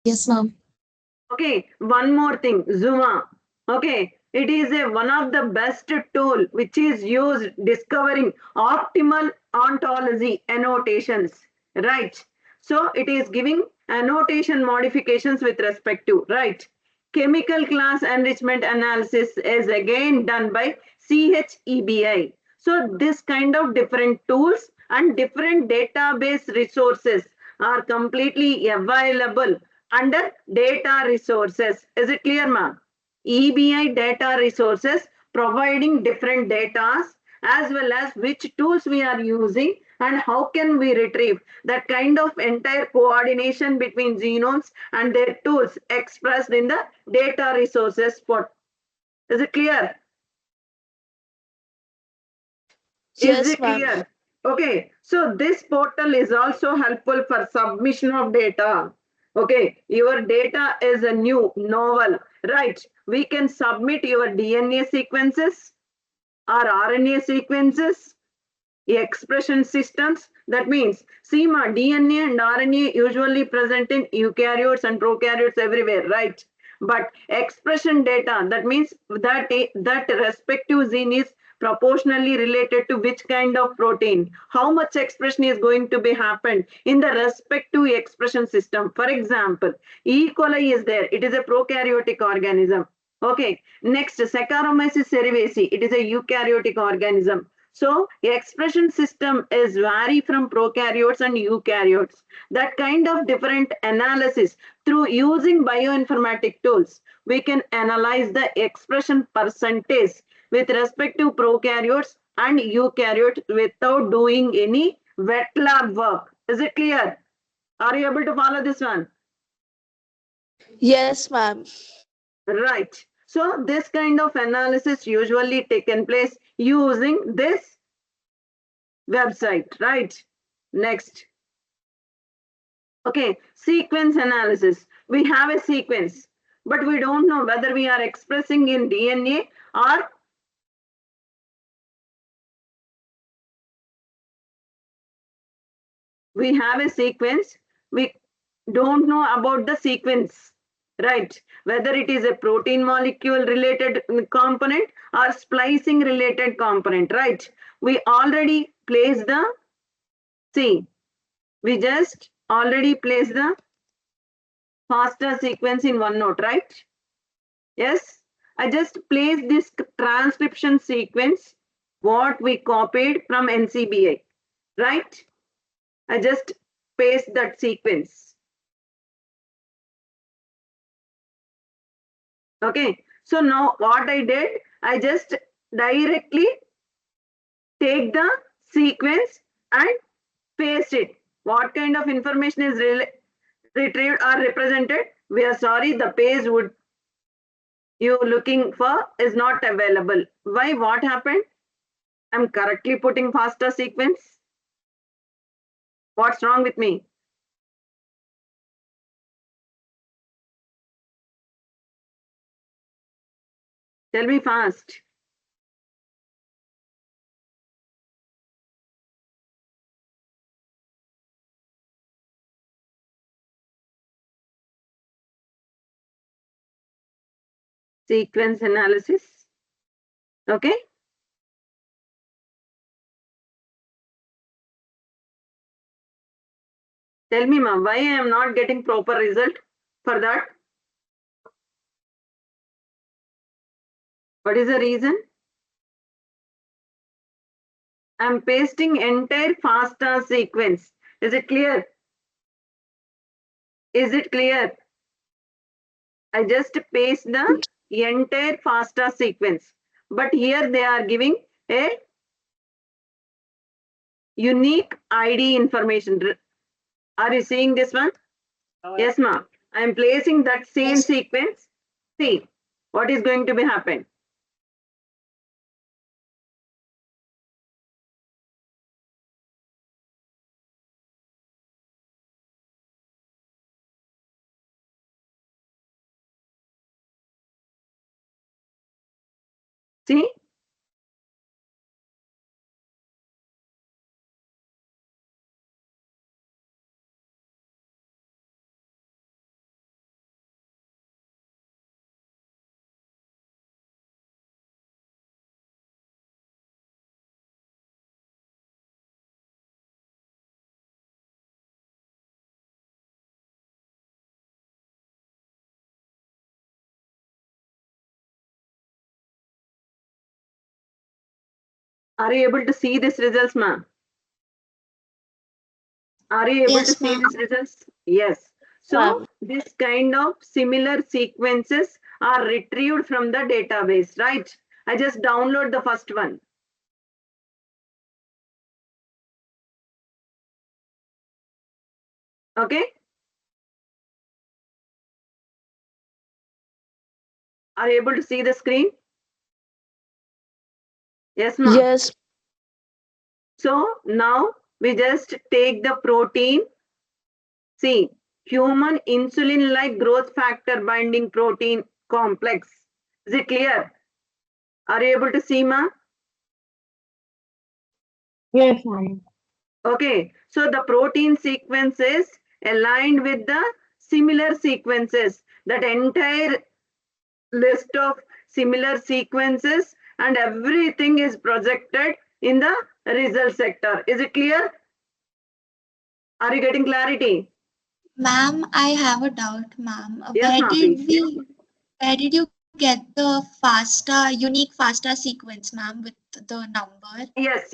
Yes, ma'am. Okay, one more thing, Zuma. Okay, it is one of the best tool which is used discovering optimal ontology annotations, right? So it is giving annotation modifications with respect to, right? Chemical class enrichment analysis is again done by CHEBI. So this kind of different tools and different database resources are completely available under data resources. Is it clear, ma'am? EBI data resources providing different data, as well as which tools we are using and how can we retrieve. That kind of entire coordination between genomes and their tools expressed in the data resources port. Is it clear? Is Yes, it ma'am. clear? Okay, so this portal is also helpful for submission of data. Okay, your data is a new novel, right? We can submit your DNA sequences or RNA sequences, expression systems. That means, see, DNA and RNA usually present in eukaryotes and prokaryotes everywhere, right? But expression data, that means that respective gene is proportionally related to which kind of protein, how much expression is going to be happened in the respective expression system. For example, E. coli is there, it is a prokaryotic organism. Okay, next, Saccharomyces cerevisiae, it is a eukaryotic organism. So expression system is vary from prokaryotes and eukaryotes. That kind of different analysis through using bioinformatic tools, we can analyze the expression percentage with respect to prokaryotes and eukaryotes without doing any wet lab work. Is it clear? Are you able to follow this one? Yes, ma'am. Right. So this kind of analysis usually taken place using this website, right? Next. Okay, sequence analysis. We have a sequence, but we don't know whether we are expressing in DNA or we have a sequence. We don't know about the sequence, right? Whether it is a protein molecule related component or splicing related component, right? We already placed the, see, we just already placed the FASTA sequence in OneNote, right? Yes, I just placed this transcription sequence, what we copied from NCBI, right? I just paste that sequence. Okay, so now what I did, I just directly take the sequence and paste it. What kind of information is retrieved or represented? We are sorry, the page would you looking for is not available. Why? What happened? I'm correctly putting FASTA sequence. What's wrong with me? Tell me fast. Sequence analysis. Okay. Tell me, ma'am, why I am not getting proper result for that? What is the reason? I'm pasting entire FASTA sequence. Is it clear? Is it clear? I just paste the entire FASTA sequence. But here they are giving a unique ID information. Are you seeing this one? Yes, ma'am. I am placing that same sequence. See what is going to be happen. See? Are you able to see these results, ma'am? Are you able to see these results? Yes. So this kind of similar sequences are retrieved from the database, right? I just download the first one. Okay. Are you able to see the screen? Yes, ma'am. Yes. So now we just take the protein. See, human insulin-like growth factor binding protein complex. Is it clear? Are you able to see, ma'am? Yes, ma'am. Okay, so the protein sequence is aligned with the similar sequences. That entire list of similar sequences and everything is projected in the result sector. Is it clear? Are you getting clarity? Ma'am, I have a doubt, ma'am. Yes, ma'am, please. Where did you get the unique FASTA sequence, ma'am, with the number? Yes.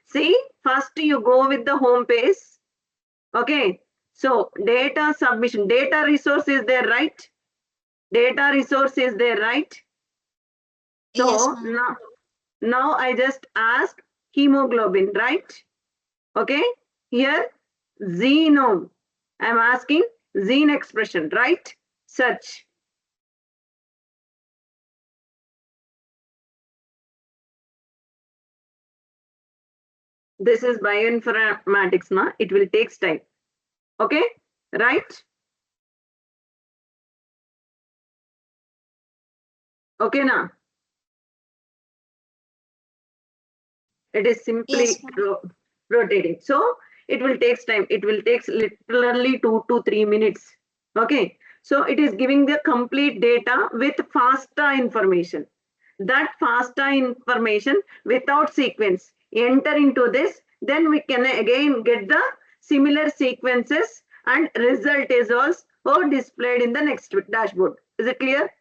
See, first you go with the home page. Okay, so data submission, data resource is there, right? Data resource is there, right? So Yes, now I just ask hemoglobin, right? Okay, here genome. I'm asking gene expression, right? Search. This is bioinformatics, na? It will take time. Okay, right? Okay, na? It is simply rotating. So it will take time. It will take literally 2 to 3 minutes. Okay. So it is giving the complete data with FASTA information. That FASTA information without sequence enter into this, then we can again get the similar sequences and result is also displayed in the next dashboard. Is it clear?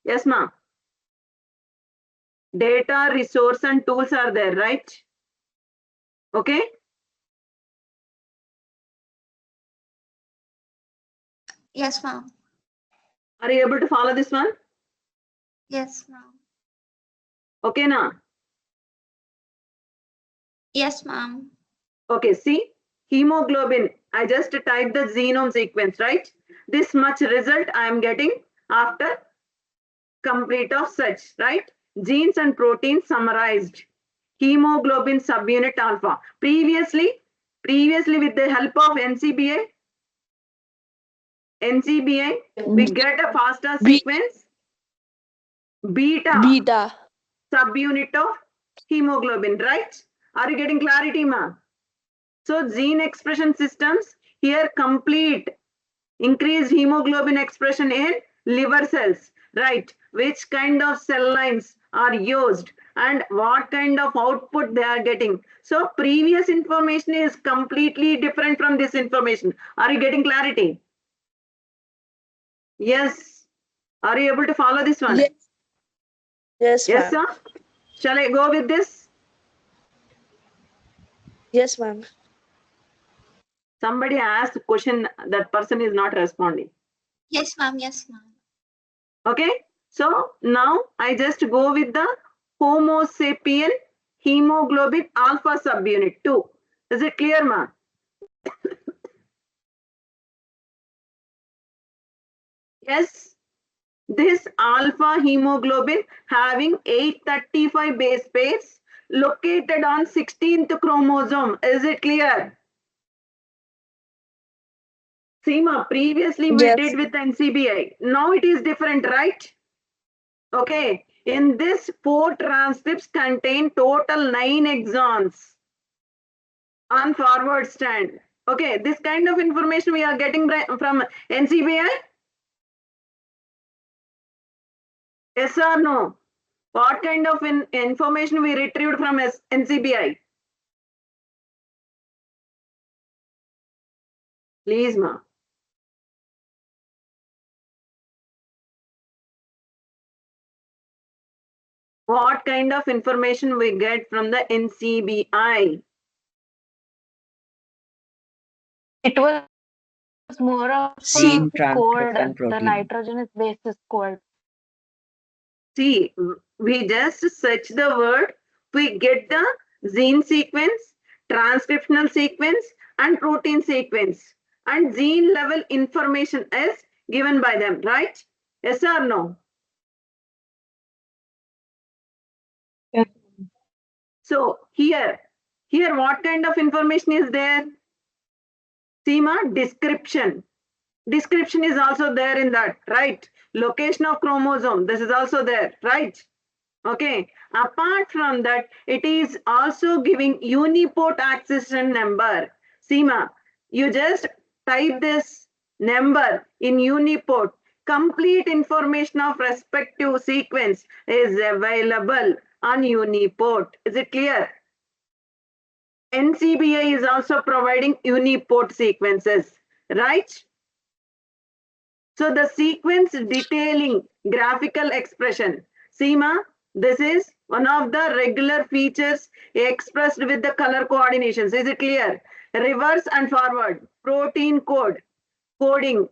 Yes, ma'am. Data, resource and tools are there, right? Okay. Yes, ma'am. Are you able to follow this one? Yes, ma'am. Okay, now. Yes, ma'am. Okay, see, hemoglobin. I just typed the genome sequence, right? This much result I am getting after complete of search, right? Genes and proteins summarized. Hemoglobin subunit alpha. Previously with the help of NCBI, we get a FASTA sequence. Beta subunit of hemoglobin, right? Are you getting clarity, ma? So gene expression systems here complete increased hemoglobin expression in liver cells, right? Which kind of cell lines are used and what kind of output they are getting. So previous information is completely different from this information. Are you getting clarity? Yes. Are you able to follow this one? Yes. Yes, Yes, ma'am. sir. Shall I go with this? Yes, ma'am. Somebody asked a question, that person is not responding. Yes, ma'am. Yes, ma'am. Okay. So now I just go with the Homo sapien hemoglobin alpha subunit 2. Is it clear, ma? Yes. This alpha hemoglobin having 835 base pairs located on 16th chromosome. Is it clear? Seema, previously we Yes. did with NCBI. Now it is different, right? Okay. In this, 4 transcripts contain total 9 exons on forward strand. Okay. This kind of information we are getting from NCBI? Yes or no? What kind of information we retrieved from NCBI? Please, ma. What kind of information we get from the NCBI? It was more of Gene a transcript code. and The protein. nitrogenous base is code. See, we just search the word, we get the gene sequence, transcriptional sequence, and protein sequence. And gene level information is given by them, right? Yes or no? Yes. So here what kind of information is there? Seema, description. Description is also there in that, right? Location of chromosome, this is also there, right? Okay. Apart from that, it is also giving uniport accession number. Seema, you just type this number in uniport. Complete information of respective sequence is available on uniport. Is it clear? NCBI is also providing uniport sequences, right? So the sequence detailing graphical expression. Seema, this is one of the regular features expressed with the color coordinations. Is it clear? Reverse and forward. Protein coding.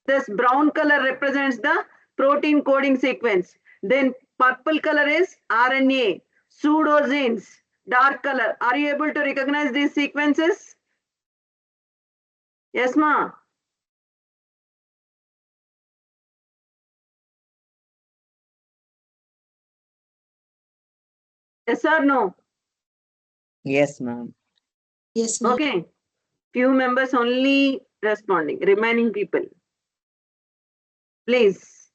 This brown color represents the protein coding sequence. Then purple color is RNA, pseudogenes, dark color. Are you able to recognize these sequences? Yes, ma. Yes or no? Yes, ma'am. Yes, ma'am. Okay. Few members only responding. Remaining people, please.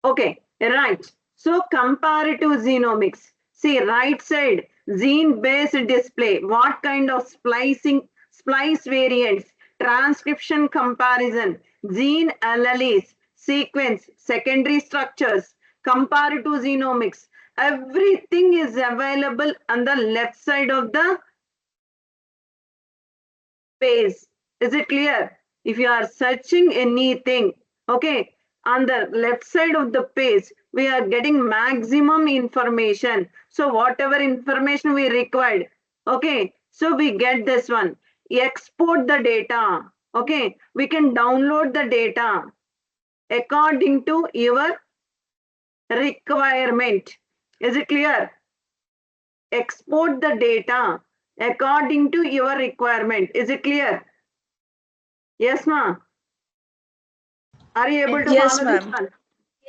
Okay, right. So comparative genomics. See, right side, gene-based display. What kind of splice variants, transcription comparison, gene alleles, sequence, secondary structures, comparative genomics. Everything is available on the left side of the page. Is it clear? If you are searching anything, okay, on the left side of the page, we are getting maximum information. So whatever information we required, okay, so we get this one. Export the data, okay, we can download the data according to your requirement. Is it clear? Export the data according to your requirement. Is it clear? Yes, ma. Are you able to Yes, follow this ma'am. one?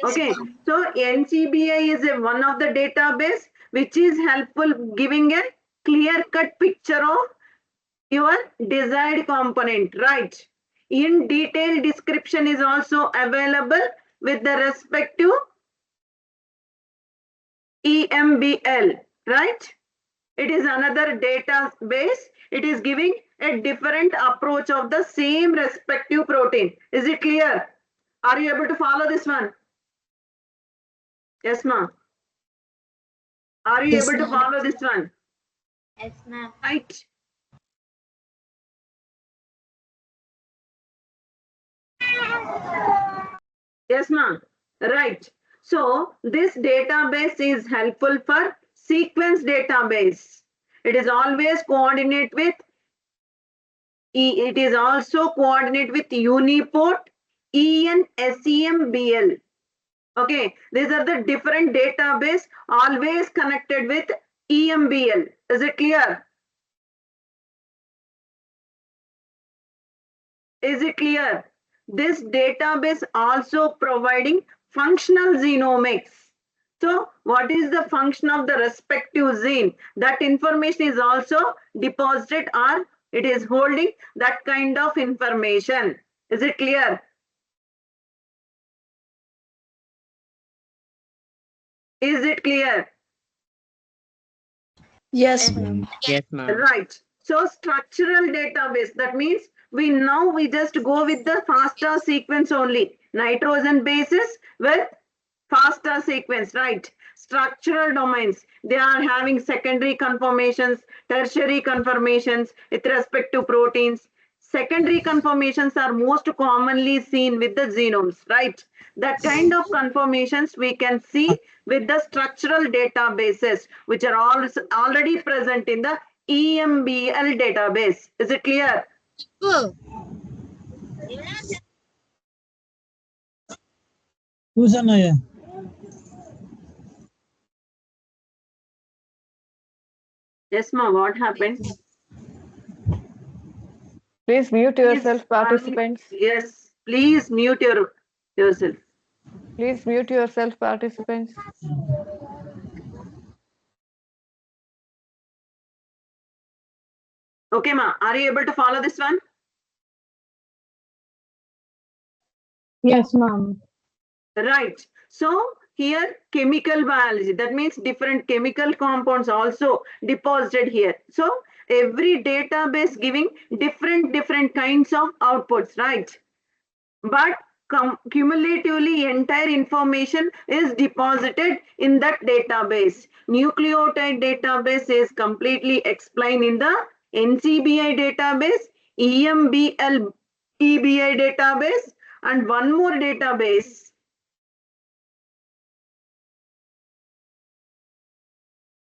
Yes, Okay. ma'am. So NCBI is one of the database which is helpful giving a clear-cut picture of your desired component, right? In detail description is also available with the respective EMBL, right? It is another database. It is giving a different approach of the same respective protein. Is it clear? Are you able to follow this one? Yes, ma'am. Are you Yes, able to ma'am. follow this one? Yes, ma'am. Right. Yes, ma'am. Right. So this database is helpful for sequence database. It is always coordinate with it is also coordinate with Uniport, ENSEMBL. Okay, these are the different database always connected with EMBL. Is it clear? Is it clear? This database also providing functional genomics. So what is the function of the respective gene? That information is also deposited or it is holding that kind of information. Is it clear? Is it clear? Yes, ma'am. Yes, ma'am. Right. So structural database, that means we just go with the FASTA sequence only. Nitrogen bases with FASTA sequence, right? Structural domains, they are having secondary conformations, tertiary conformations with respect to proteins. Secondary conformations are most commonly seen with the genomes, right? That kind of conformations we can see with the structural databases, which are already present in the EMBL database. Is it clear? Who's Anaya? Yes, ma'am. What happened? Please mute yourself, participants. Yes, please mute yourself. Please mute yourself, participants. Okay, ma'am. Are you able to follow this one? Yes, ma'am. Right. So here chemical biology, that means different chemical compounds also deposited here. So every database giving different kinds of outputs, right? But cumulatively entire information is deposited in that database. Nucleotide database is completely explained in the NCBI database, EMBL EBI database, and one more database.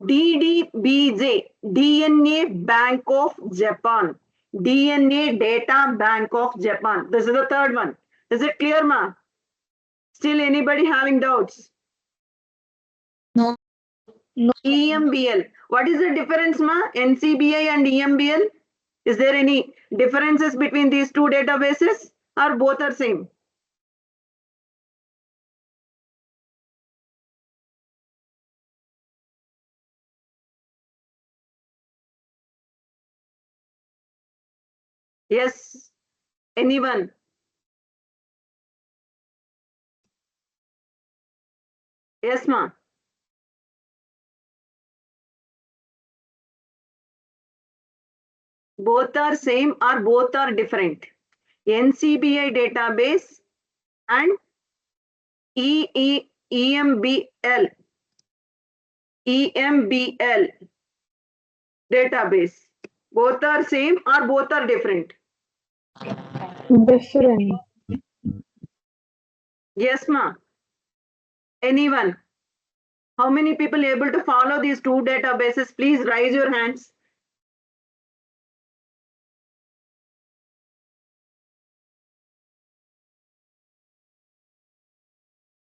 DDBJ, DNA Bank of Japan. DNA Data Bank of Japan. This is the third one. Is it clear, ma? Still anybody having doubts? No. EMBL. What is the difference, ma? NCBI and EMBL? Is there any differences between these two databases or both are same? Yes. Anyone? Yes, ma. Both are same or both are different? NCBI database and EMBL database. Both are same or both are different? Different. Yes, ma. Anyone? How many people able to follow these two databases? Please raise your hands.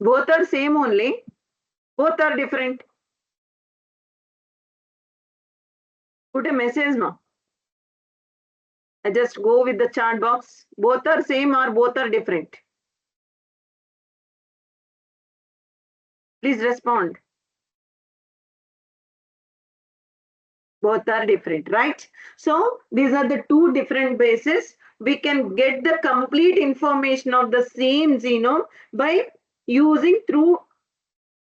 Both are same only. Both are different. Put a message, ma. I just go with the chat box. Both are same or both are different? Please respond. Both are different, right? So these are the two different bases. We can get the complete information of the same genome by using through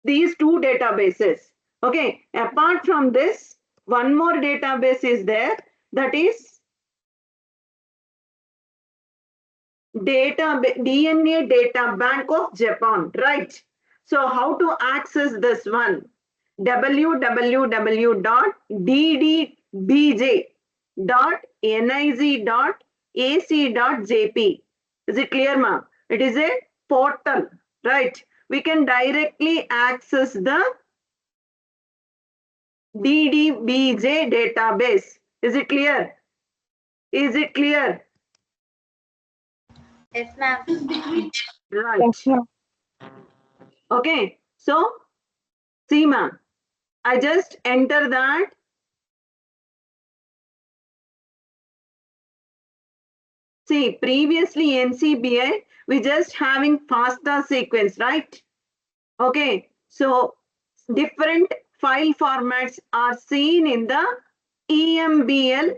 these two databases. Okay, apart from this, one more database is there, that is DNA data bank of Japan, right? So how to access this one? www.ddbj.nic.ac.jp. Is it clear, ma? It is a portal, right? We can directly access the DDBJ database. Is it clear? Is it clear? Yes, ma'am. Right. Yes, ma'am. Okay. So, see, ma'am, I just enter that. See, previously NCBI, we just having FASTA sequence, right? Okay. So, different file formats are seen in the EMBL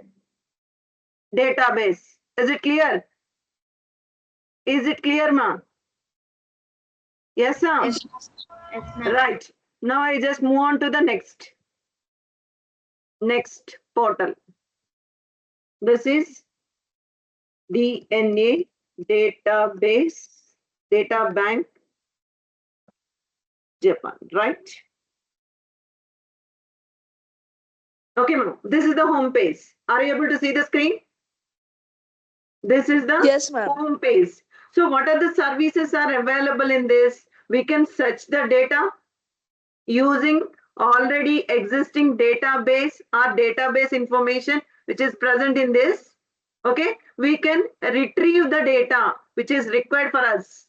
database. Is it clear? Is it clear, ma'am? Yes, sir. Yes, ma'am. Right. Now I just move on to the next portal. This is DNA database, data bank, Japan, right? Okay, ma'am. This is the home page. Are you able to see the screen? This is the Yes, ma'am. home page. So what are the services are available in this? We can search the data using already existing database or database information which is present in this. Okay, we can retrieve the data which is required for us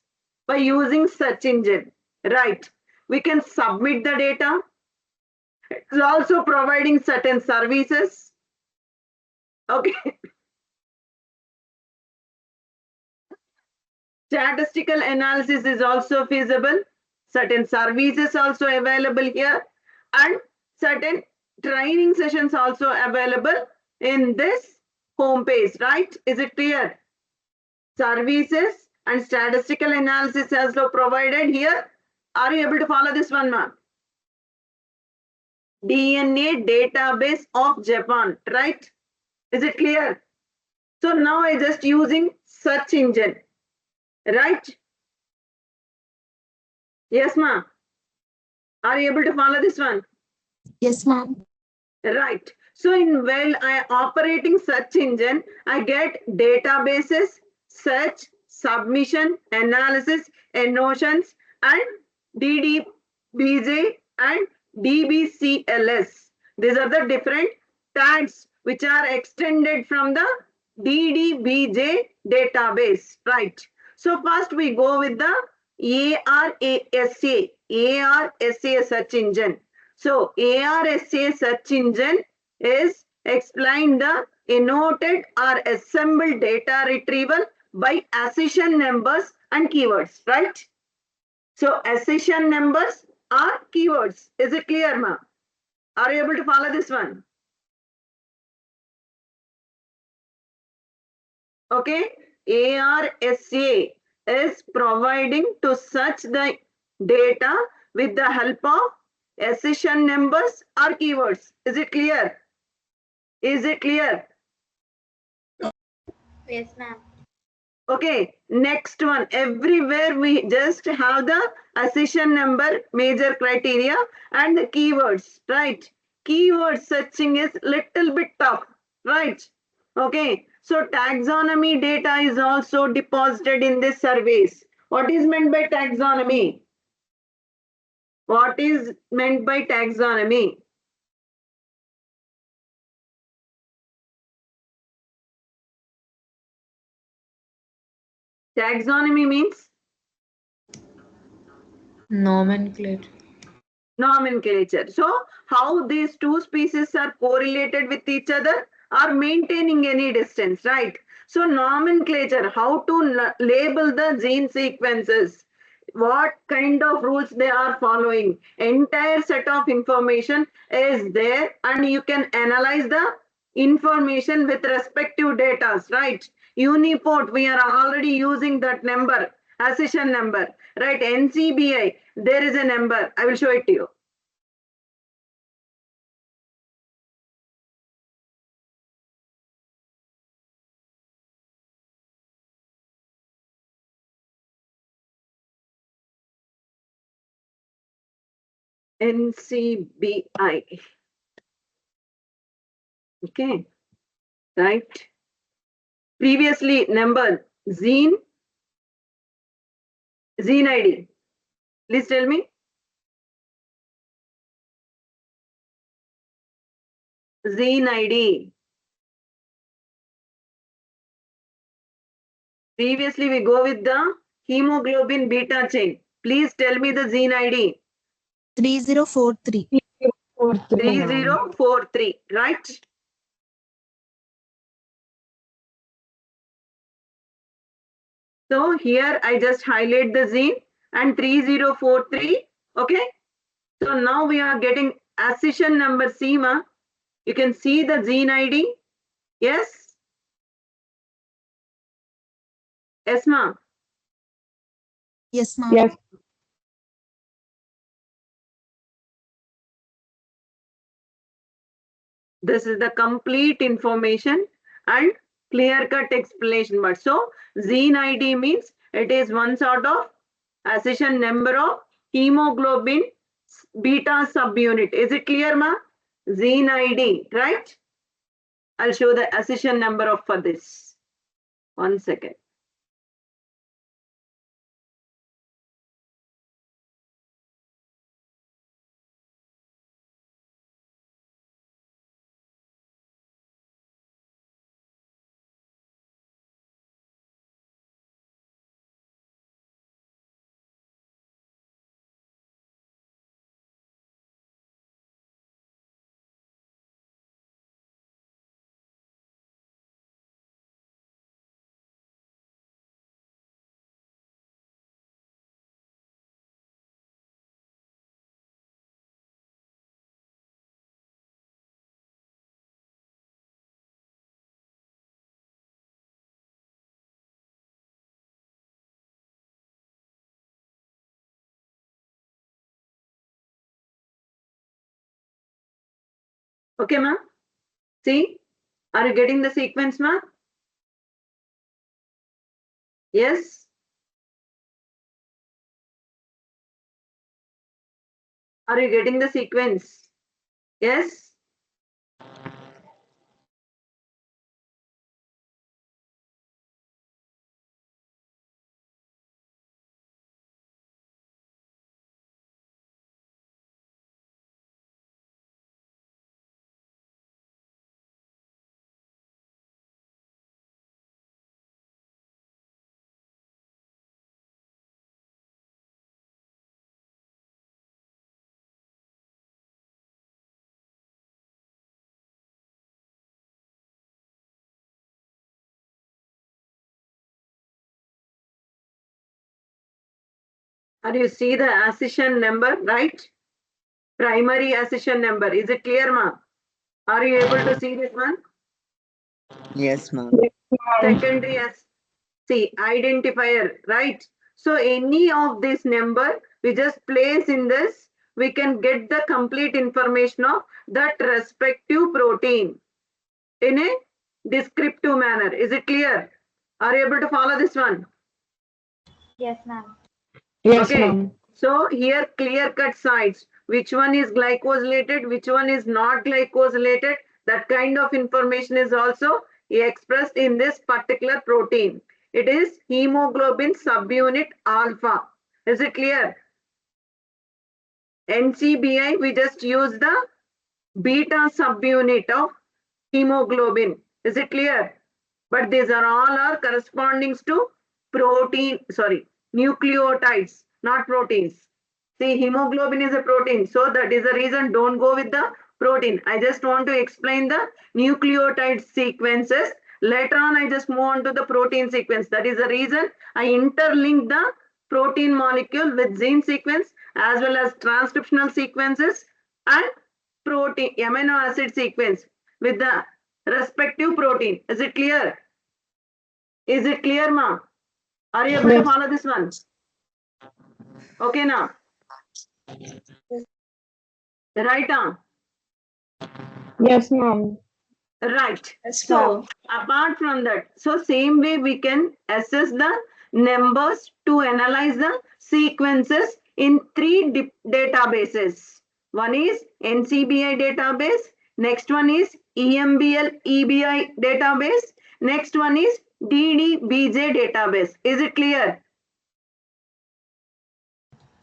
by using search engine, right? We can submit the data. It's also providing certain services. Okay. Statistical analysis is also feasible. Certain services also available here, and certain training sessions also available in this home page, right? Is it clear? Services and statistical analysis also provided here. Are you able to follow this one, ma'am? DNA database of Japan, right? Is it clear? So now I just using search engine, right? Yes, ma'am. Are you able to follow this one? Yes, ma'am. Right. So in while I operating search engine, I get databases, search, submission, analysis, notions, and DDBJ and DBCLS. These are the different tags which are extended from the DDBJ database. Right. So first we go with the ARSA search engine. So ARSA search engine is explain the annotated or assembled data retrieval by accession numbers and keywords, right? So accession numbers are keywords. Is it clear, ma? Are you able to follow this one? Okay, ARSA is providing to search the data with the help of accession numbers or keywords. Is it clear? Is it clear? Yes, ma'am. Okay, next one. Everywhere we just have the accession number, major criteria, and the keywords, right? Keyword searching is little bit tough, right? Okay, so taxonomy data is also deposited in this surveys. What is meant by taxonomy? What is meant by taxonomy? Taxonomy means Nomenclature. nomenclature. So how these two species are correlated with each other or maintaining any distance, right? So nomenclature, how to label the gene sequences, what kind of rules they are following. Entire set of information is there and you can analyze the information with respective data, right? Uniport, we are already using that number, accession number, right? NCBI, there is a number. I will show it to you. NCBI. Okay, right. Previously number gene ID. Please tell me. Gene ID. Previously we go with the hemoglobin beta chain. Please tell me the gene ID. 3043. 3043, right? So here I just highlight the gene and 3043. Okay. So now we are getting accession number CMA. You can see the gene ID. Yes. Yes, ma'am. Yes, ma'am. Yes. This is the complete information and clear-cut explanation. But so gene ID means it is one sort of accession number of hemoglobin beta subunit. Is it clear, ma? Gene ID, right? I'll show the accession number of for this. 1 second. Okay, ma'am. See, are you getting the sequence, ma'am? Yes. Are you getting the sequence? Yes. Are you see the accession number, right? Primary accession number. Is it clear, ma'am? Are you able to see this one? Yes, ma'am. Secondary as see identifier, right? So any of this number we just place in this, we can get the complete information of that respective protein in a descriptive manner. Is it clear? Are you able to follow this one? Yes, ma'am. Yes, Okay. ma'am. So here clear cut sites, which one is glycosylated, which one is not glycosylated, that kind of information is also expressed in this particular protein. It is hemoglobin subunit alpha. Is it clear? NCBI, we just use the beta subunit of hemoglobin. Is it clear? But these are all are corresponding to protein, sorry, nucleotides, not proteins. See, hemoglobin is a protein. So that is the reason don't go with the protein. I just want to explain the nucleotide sequences. Later on, I just move on to the protein sequence. That is the reason I interlink the protein molecule with gene sequence as well as transcriptional sequences and protein amino acid sequence with the respective protein. Is it clear? Is it clear, ma? Are you able to follow this one? Okay, now. Right on. Yes, ma'am. Right. Yes, So apart from that, so same way we can assess the numbers to analyze the sequences in three databases. One is NCBI database. Next one is EMBL EBI database. Next one is DDBJ database. Is it clear?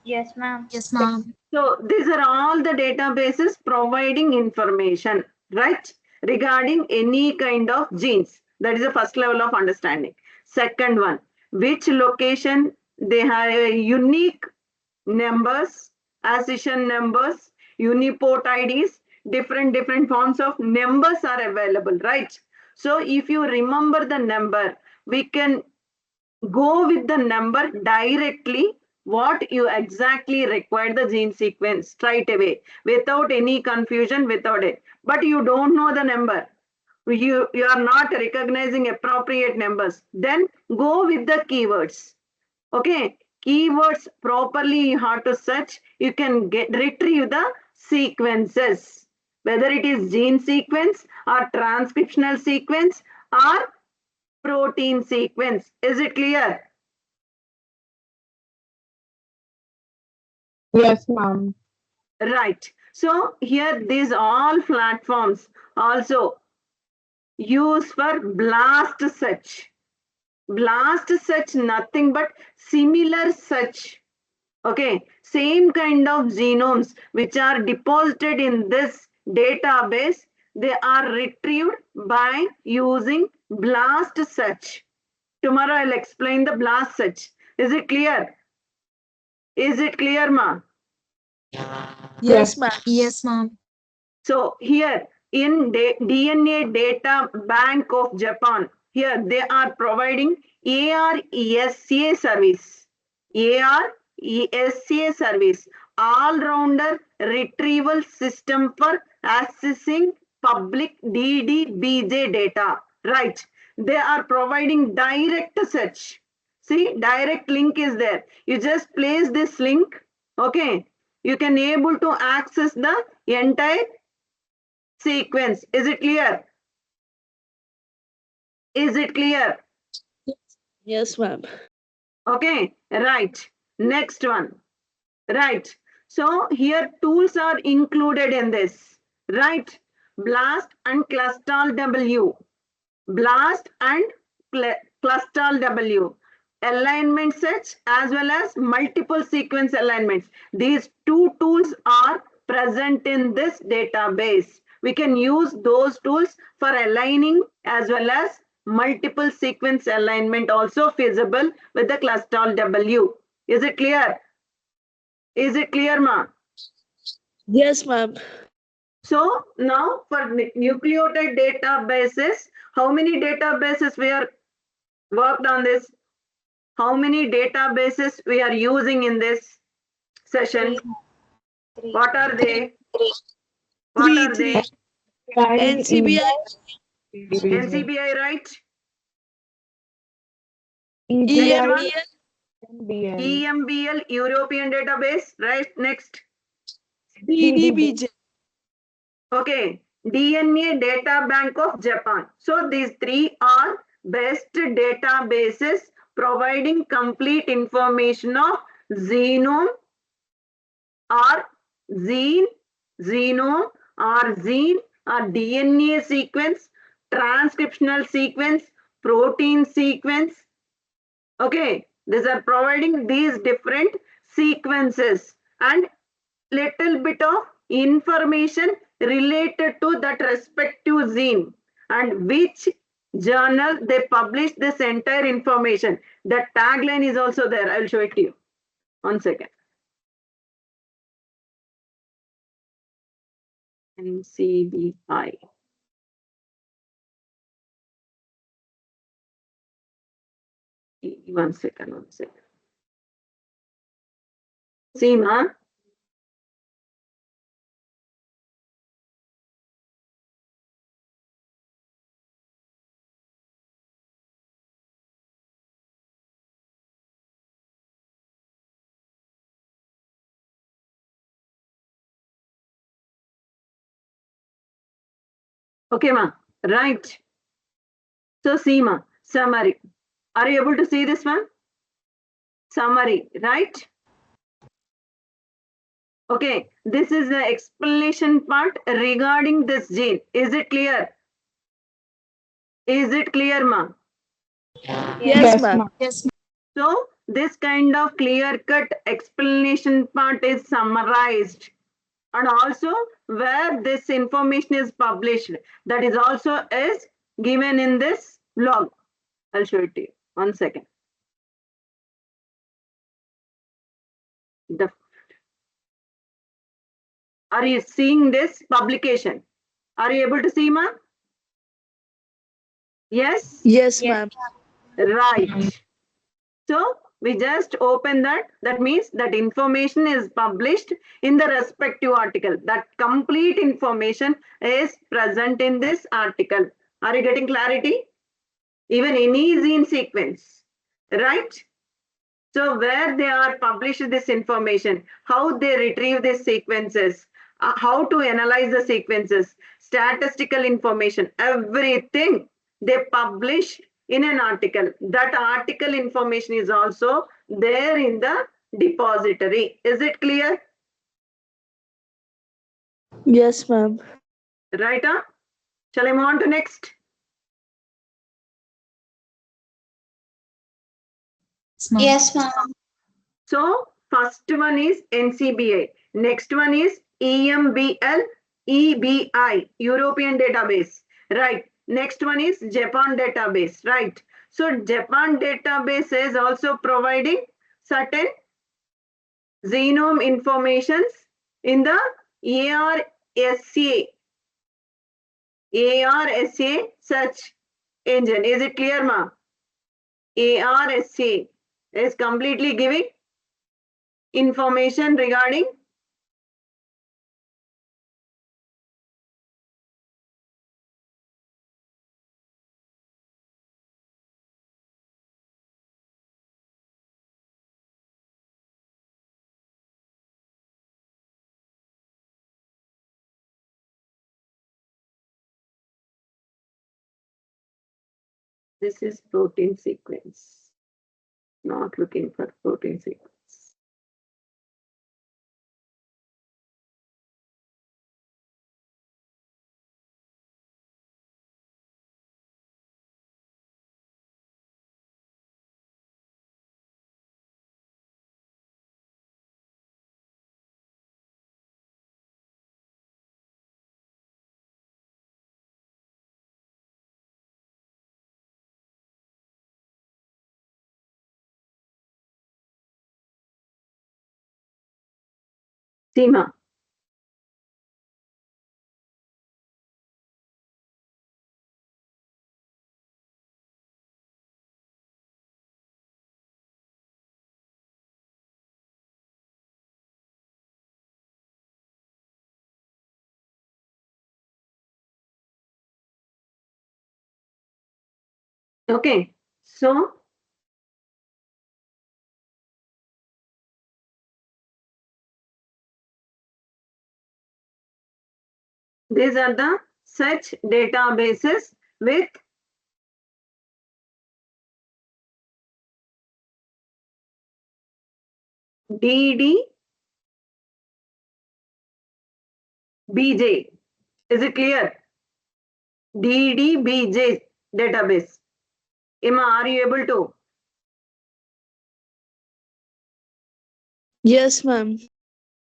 Yes, ma'am. Yes, ma'am. So these are all the databases providing information, right? Regarding any kind of genes. That is the first level of understanding. Second one, which location they have unique numbers, accession numbers, uniport IDs, different forms of numbers are available, right? So if you remember the number, we can go with the number directly what you exactly require the gene sequence straight away without any confusion, without it. But you don't know the number. You are not recognizing appropriate numbers. Then go with the keywords. Okay, keywords properly you have to search. You can retrieve the sequences, whether it is gene sequence or transcriptional sequence or protein sequence. Is it clear? Yes, ma'am. Right. So here these all platforms also use for blast search. Blast search nothing but similar search. Okay, same kind of genomes which are deposited in this database, they are retrieved by using blast search. Tomorrow I'll explain the blast search. Is it clear? Is it clear, ma? Yes, ma'am. Yes, ma'am. So here in DNA data bank of Japan, here they are providing ARESA service. ARESA service, all-rounder retrieval system for accessing public DDBJ data. Right. They are providing direct search. See, direct link is there. You just place this link. Okay. You can able to access the entire sequence. Is it clear? Is it clear? Yes, ma'am. Okay, right. Next one. Right. So here tools are included in this. Right. Blast and Clustal W. Blast and Clustal W. Alignment search as well as multiple sequence alignments. These two tools are present in this database. We can use those tools for aligning as well as multiple sequence alignment also feasible with the Clustal W. Is it clear? Is it clear, ma? Yes, ma'am. So now for nucleotide databases, how many databases we are worked on this? How many databases we are using in this session? Three. What are they? What are they? NCBI. NCBI, right? EBI. Next one. EMBL, European database, right? Next. DDBJ. Okay. DNA Data Bank of Japan. So these three are best databases providing complete information of genome or genome or gene or DNA sequence, transcriptional sequence, protein sequence. Okay, these are providing these different sequences and little bit of information related to that respective gene and which journal they publish this entire information. The tagline is also there. I will show it to you. 1 second. NCBI. One second. See, ma? Okay, ma. Right. So, see, ma. Summary. Are you able to see this one? Summary, right? Okay, this is the explanation part regarding this gene. Is it clear? Is it clear, ma? Yes, ma'am. Yes. So this kind of clear-cut explanation part is summarized, and also where this information is published, that is also is given in this blog. I'll show it to you. 1 second. Are you seeing this publication? Are you able to see, ma? Yes? Yes, ma'am. Right. So we just open that. That means that information is published in the respective article. That complete information is present in this article. Are you getting clarity? Even any gene sequence, right? So where they are published this information, how they retrieve these sequences, how to analyze the sequences, statistical information, everything they publish in an article. That article information is also there in the depository. Is it clear? Yes, ma'am. Right? Shall I move on to next? Yes, ma'am. So first one is NCBI. Next one is EMBL EBI, European database. Right. Next one is Japan database. Right. So Japan database is also providing certain genome informations in the ARSA search engine. Is it clear, ma? ARSA is completely giving information regarding this is protein sequence. Not looking for protein sequence. Seema. Okay, so these are the such databases with DDBJ. Is it clear? DDBJ database. Emma, are you able to? Yes, ma'am.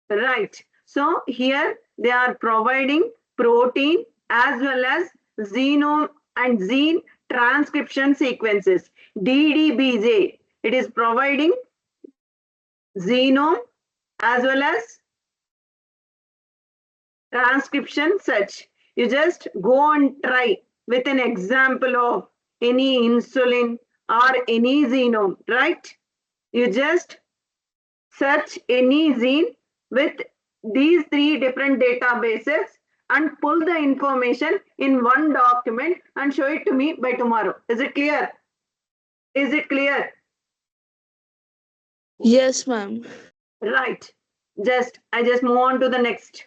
Right. So here they are providing protein as well as genome and gene transcription sequences. DDBJ. It is providing genome as well as transcription search. You just go and try with an example of any insulin or any genome, right? You just search any gene with these 3 different databases and pull the information in one document and show it to me by tomorrow. Is it clear? Is it clear? Yes, ma'am. Right. I just move on to the next.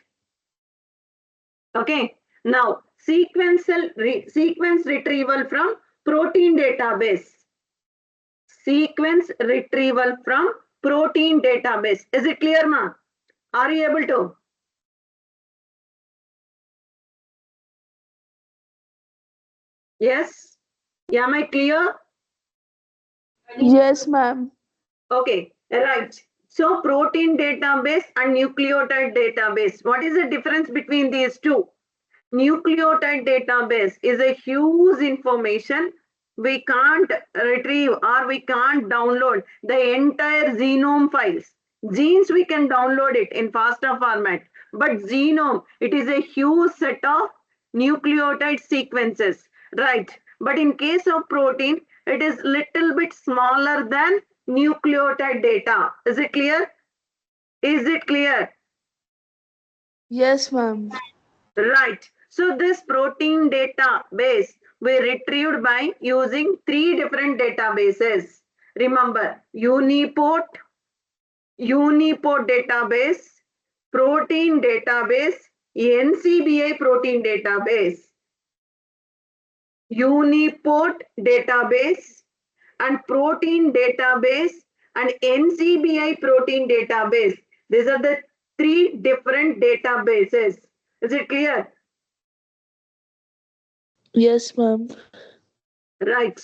Okay. Now, sequence retrieval from protein database. Sequence retrieval from protein database. Is it clear, ma? Are you able to? Yes? Am I clear? Yes, ma'am. Okay, right. So protein database and nucleotide database. What is the difference between these two? Nucleotide database is a huge information. We can't retrieve or we can't download the entire genome files. Genes, we can download it in FASTA format, but genome, it is a huge set of nucleotide sequences, right? But in case of protein, it is little bit smaller than nucleotide data. Is it clear? Is it clear? Yes, ma'am. Right. So this protein database we retrieved by using 3 different databases. Remember, Uniport database, protein database, NCBI protein database. Uniport database and protein database and NCBI protein database. These are the 3 different databases. Is it clear? Yes, ma'am. Right.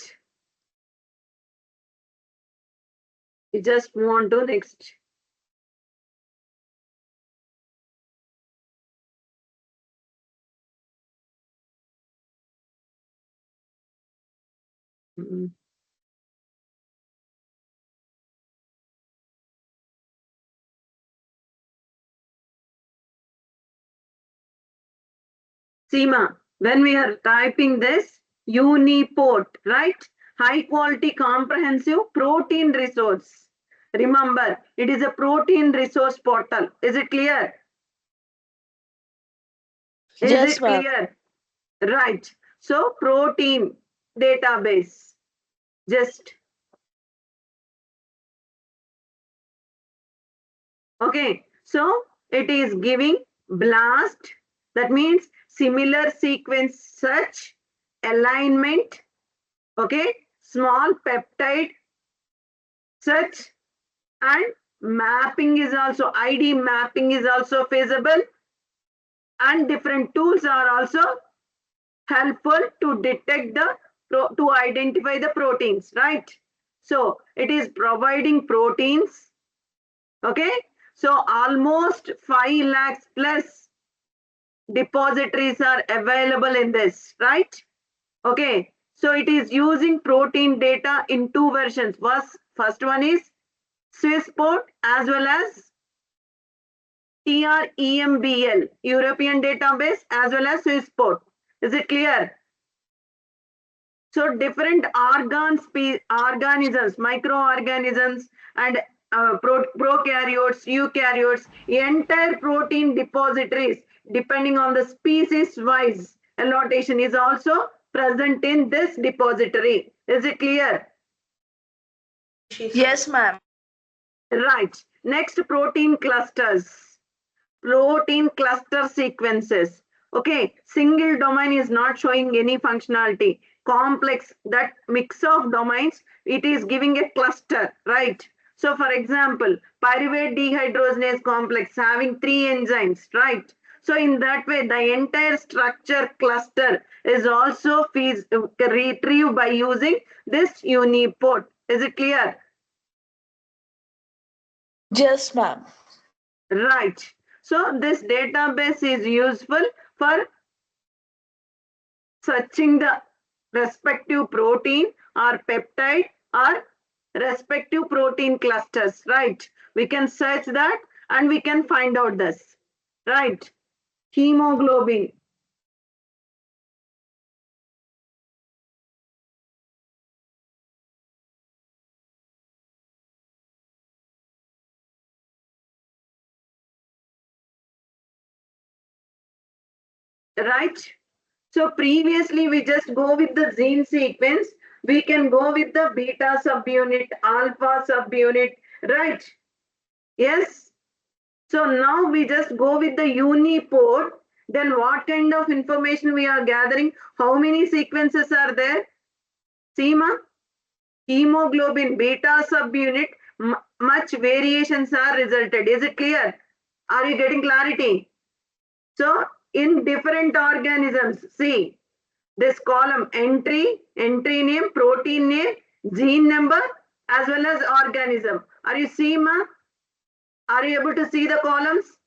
We just move on to next. Seema, when we are typing this, Uniport, right? High quality comprehensive protein resource. Remember, it is a protein resource portal. Is it clear? Is Yes, it ma'am. clear? Right. So protein database. Just okay. So it is giving blast. That means similar sequence search, alignment, okay, small peptide search, and mapping is also, ID mapping is also feasible, and different tools are also helpful to detect the to identify the proteins, right? So it is providing proteins, okay? So almost 5 lakhs plus depositories are available in this, right? Okay, so it is using protein data in 2 versions. First one is Swissport as well as TREMBL, European database, as well as Swissport. Is it clear? So different organisms, microorganisms, and prokaryotes, eukaryotes, entire protein depositories, depending on the species wise allocation, is also present in this depository. Is it clear? Yes, ma'am. Right. Next, protein clusters. Protein cluster sequences. Okay, single domain is not showing any functionality. Complex, that mix of domains, it is giving a cluster, right? So for example, pyruvate dehydrogenase complex having 3 enzymes, right? So in that way, the entire structure cluster is also retrieved by using this Uniport. Is it clear? Yes, ma'am. Right. So this database is useful for searching the respective protein or peptide or respective protein clusters, right? We can search that and we can find out this, right? Hemoglobin. Right? So previously we just go with the gene sequence. We can go with the beta subunit, alpha subunit, right? Yes. So now we just go with the Uniport. Then what kind of information we are gathering? How many sequences are there? Seema? Hemoglobin beta subunit, much variations are resulted. Is it clear? Are you getting clarity? So in different organisms, see this column entry name, protein name, gene number, as well as organism. Are you seeing, ma? Are you able to see the columns?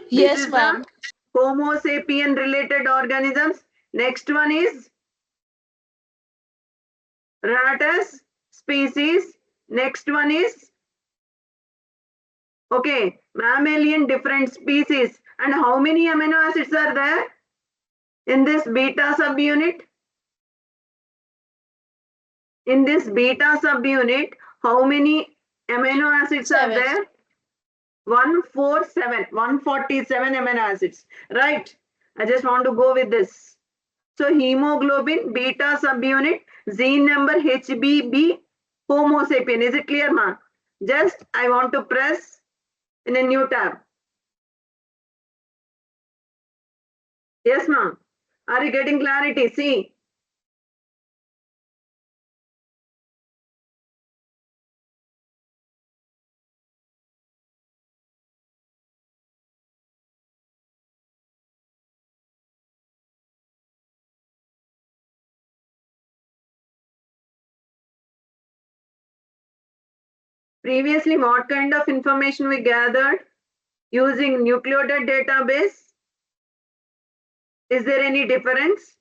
Yes, ma'am. Homo sapien related organisms. Next one is Rattus species. Next one is okay, mammalian different species. And how many amino acids are there in this beta subunit? In this beta subunit, how many amino acids are there? 147 amino acids. Right. I just want to go with this. So hemoglobin, beta subunit, gene number HBB, Homo sapien. Is it clear, ma? Just I want to press in a new tab. Yes, ma. Are you getting clarity? See. Previously, what kind of information we gathered using nucleotide database? Is there any difference?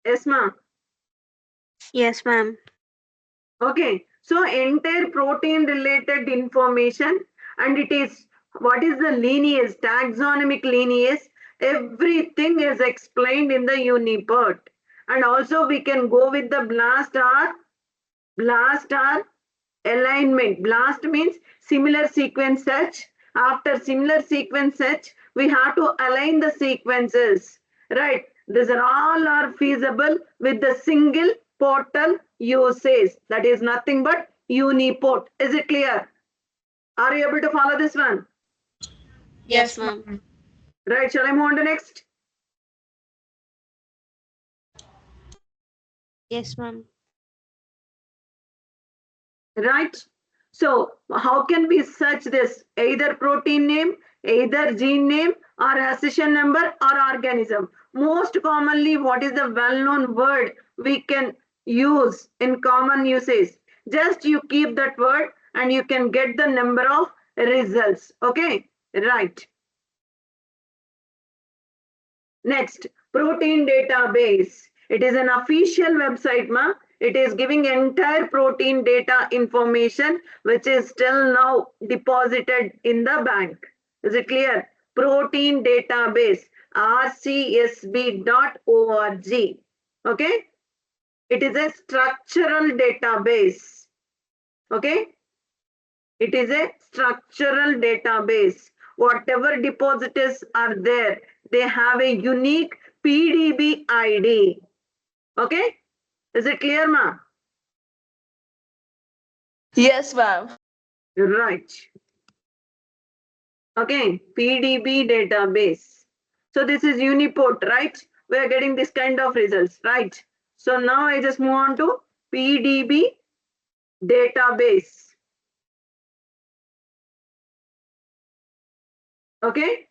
Yes, ma'am. Yes, ma'am. Okay, so entire protein related information, and it is what is the lineage, taxonomic lineage, everything is explained in the UniPort. And also we can go with the blast or alignment. Blast means similar sequence search. After similar sequence search, we have to align the sequences, right? These are all are feasible with the single portal usage. That is nothing but UniPort. Is it clear? Are you able to follow this one? Yes, ma'am. Right, shall I move on to next? Yes, ma'am. Right? So how can we search this? Either protein name, either gene name, or accession number, or organism. Most commonly, what is the well-known word we can use in common usage? Just you keep that word and you can get the number of results. Okay, right. Next, protein database. It is an official website, ma. It is giving entire protein data information, which is still now deposited in the bank. Is it clear? Protein database, rcsb.org. Okay. It is a structural database. Okay. It is a structural database. Whatever depositors are there, they have a unique PDB ID. Okay? Is it clear, ma? Yes, ma'am. Right. Okay, PDB database. So this is UniPort, right? We are getting this kind of results, right? So now I just move on to PDB database. Okay?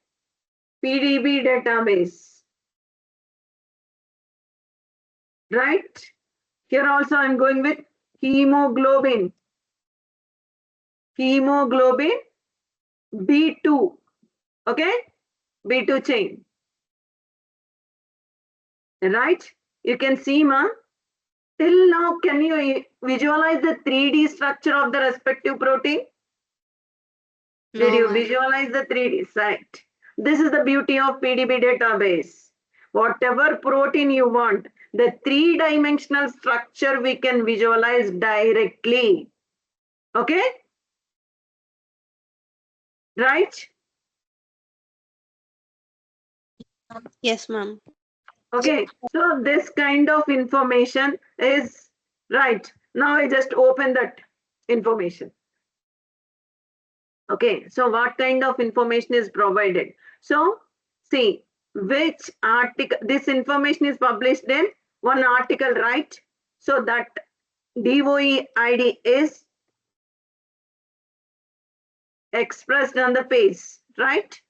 PDB database. Right? Here also I'm going with hemoglobin. Hemoglobin B2. Okay? B2 chain. Right? You can see, ma. Till now, can you visualize the 3D structure of the respective protein? Did you visualize the 3D site? This is the beauty of PDB database. Whatever protein you want, the 3-dimensional structure we can visualize directly. Okay? Right? Yes, ma'am. Okay, so this kind of information is right. Now I just open that information. Okay, so what kind of information is provided? So see which article, this information is published in one article, right? So that DOE ID is expressed on the page, right?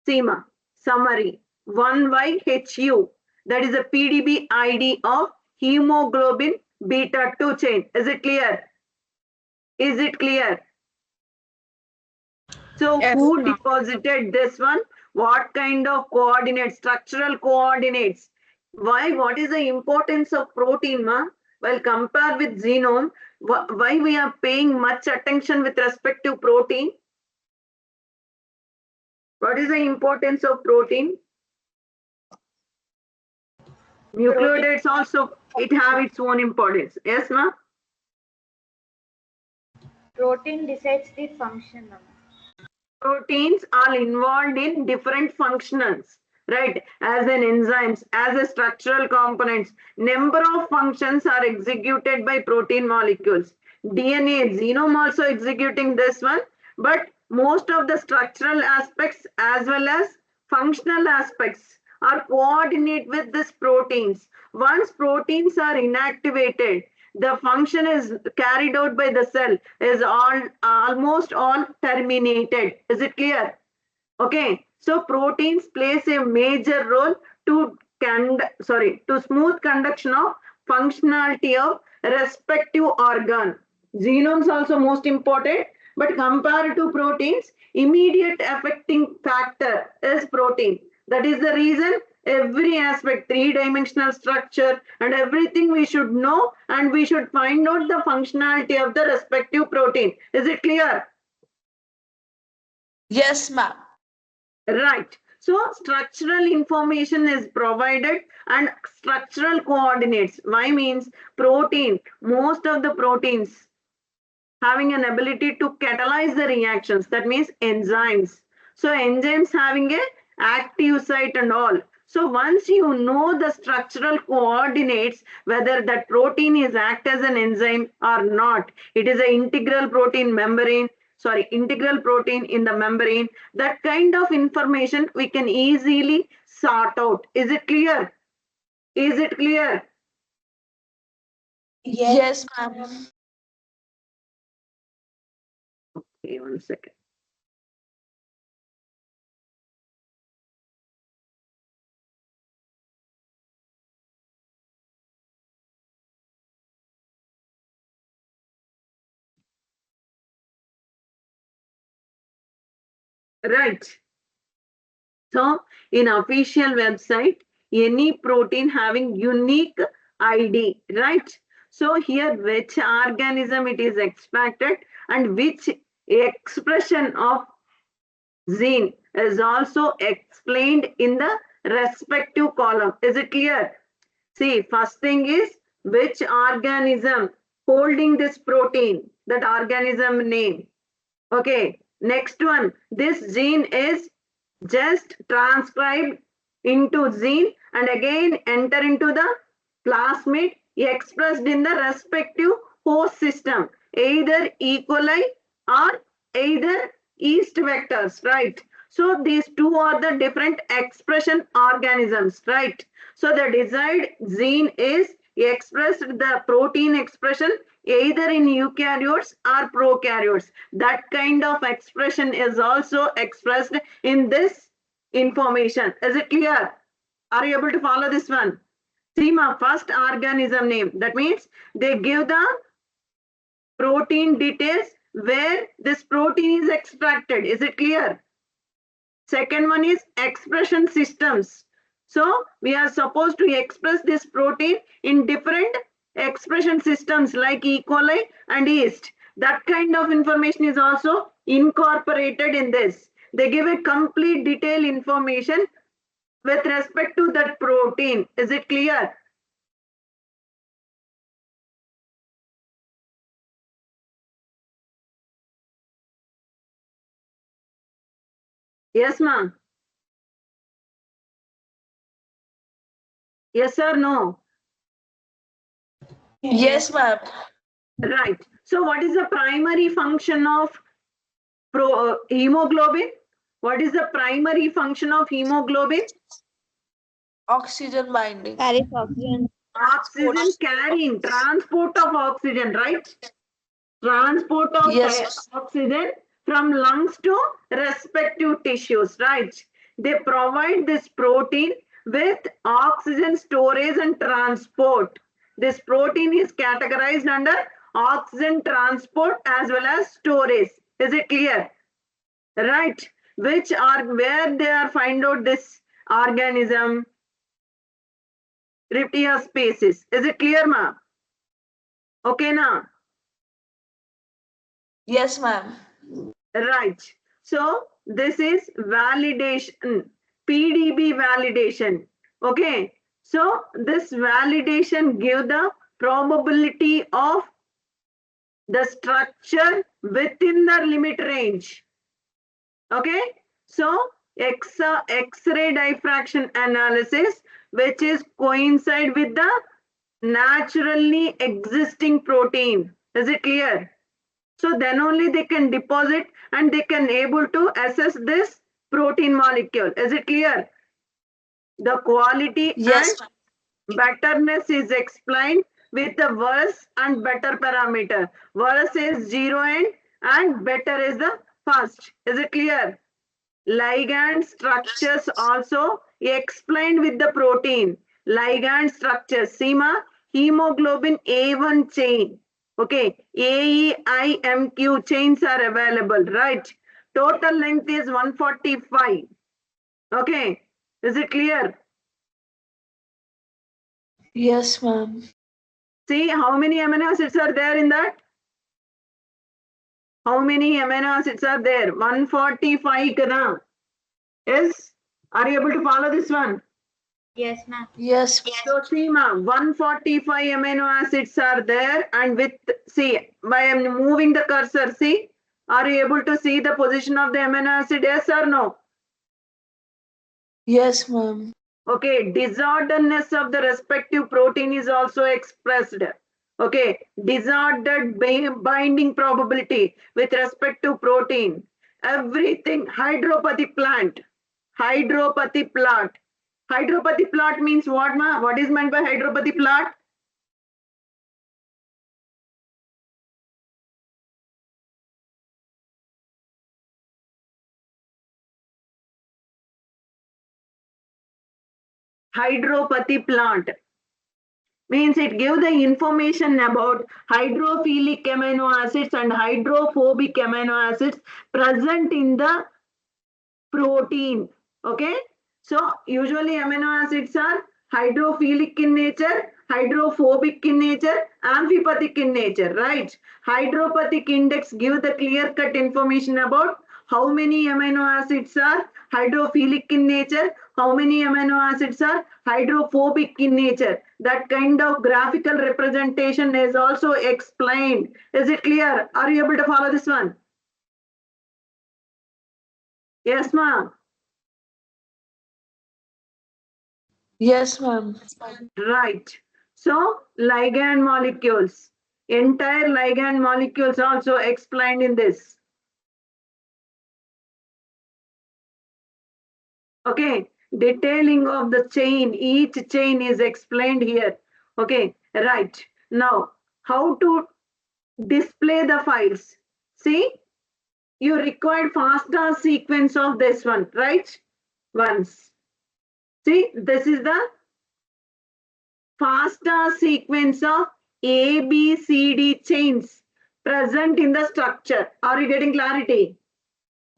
SEMA, summary, 1YHU, that is a PDB ID of hemoglobin beta 2 chain. Is it clear? Is it clear? So Yes, who ma'am. deposited this one? What kind of coordinates, structural coordinates? Why? What is the importance of protein, ma? Well, compare with genome, why we are paying much attention with respect to protein? What is the importance of protein? Nucleotides also, it have its own importance. Yes, ma? Protein decides the function. Proteins are involved in different functionals, right? As an enzymes, as a structural components, number of functions are executed by protein molecules. DNA, genome also executing this one, but most of the structural aspects as well as functional aspects are coordinate with these proteins. Once proteins are inactivated, the function is carried out by the cell is almost all terminated. Is it clear? Okay, so proteins plays a major role to smooth conduction of functionality of respective organ. Genomes also most important, but compared to proteins, immediate affecting factor is protein. That is the reason every aspect, three-dimensional structure and everything we should know, and we should find out the functionality of the respective protein. Is it clear? Yes, ma'am. Right. So structural information is provided and structural coordinates. Why means protein, most of the proteins having an ability to catalyze the reactions. That means enzymes. So enzymes having a active site and all. So once you know the structural coordinates, whether that protein is act as an enzyme or not, it is an integral protein membrane, integral protein in the membrane, that kind of information we can easily sort out. Is it clear? Is it clear? Yes, ma'am. Okay, 1 second. Right. So in official website, any protein having unique ID, right? So here which organism it is extracted and which expression of gene is also explained in the respective column. Is it clear? See, first thing is which organism holding this protein, that organism name. Okay, next one, this gene is just transcribed into gene and again enter into the plasmid expressed in the respective host system, either E. coli or either yeast vectors, right? So these two are the different expression organisms, right? So the desired gene is expressed, the protein expression either in eukaryotes or prokaryotes. That kind of expression is also expressed in this information. Is it clear? Are you able to follow this one? SEMA, first organism name. That means they give the protein details where this protein is extracted. Is it clear? Second one is expression systems. So we are supposed to express this protein in different expression systems like E. coli and yeast. That kind of information is also incorporated in this. They give a complete detailed information with respect to that protein. Is it clear? Yes, ma'am. Yes or no? Yes, ma'am. Right. So what is the primary function of hemoglobin? What is the primary function of hemoglobin? Oxygen binding. Carries oxygen. Oxygen carrying, transport of oxygen, right? Transport of oxygen from lungs to respective tissues, right? They provide this protein with oxygen storage and transport. This protein is categorized under oxygen transport as well as storage. Is it clear? Right. Which are where they are find out this organism? Riptia species. Is it clear, ma? Okay, na? Yes, ma'am. Right. So this is validation, PDB validation. Okay. So this validation give the probability of the structure within the limit range. Okay. So X-ray diffraction analysis, which is coincide with the naturally existing protein. Is it clear? So then only they can deposit and they can able to assess this protein molecule. Is it clear? The quality and betterness is explained with the worse and better parameter. Worse is 0 and better is the first. Is it clear? Ligand structures also explained with the protein. Ligand structures. SEMA, hemoglobin A1 chain. Okay, AEIMQ chains are available, right? Total length is 145. Okay, is it clear? Yes, ma'am. See how many amino acids are there in that? How many amino acids are there? 145 kana. Yes? Are you able to follow this one? Yes, ma'am. Yes. So see ma'am, 145 amino acids are there and with, see, by moving the cursor, see, are you able to see the position of the amino acid, yes or no? Yes, ma'am. Okay, disorderness of the respective protein is also expressed. Okay, disordered binding probability with respect to protein. Everything, hydropathy plant. Hydropathy plot. Hydropathy plot means what, ma? What is meant by hydropathy plot? Hydropathy plant means it gives the information about hydrophilic amino acids and hydrophobic amino acids present in the protein. Okay, so usually amino acids are hydrophilic in nature, hydrophobic in nature, amphipathic in nature, right? Hydropathic index give the clear cut information about how many amino acids are hydrophilic in nature, how many amino acids are hydrophobic in nature. That kind of graphical representation is also explained. Is it clear? Are you able to follow this one? Yes, ma'am. Yes, ma'am. Right. So ligand molecules, entire ligand molecules also explained in this. Okay, detailing of the chain, each chain is explained here. Okay, right. Now, how to display the files? See, you required FASTA sequence of this one, right? Once. See, this is the FASTA sequence of ABCD chains present in the structure. Are you getting clarity?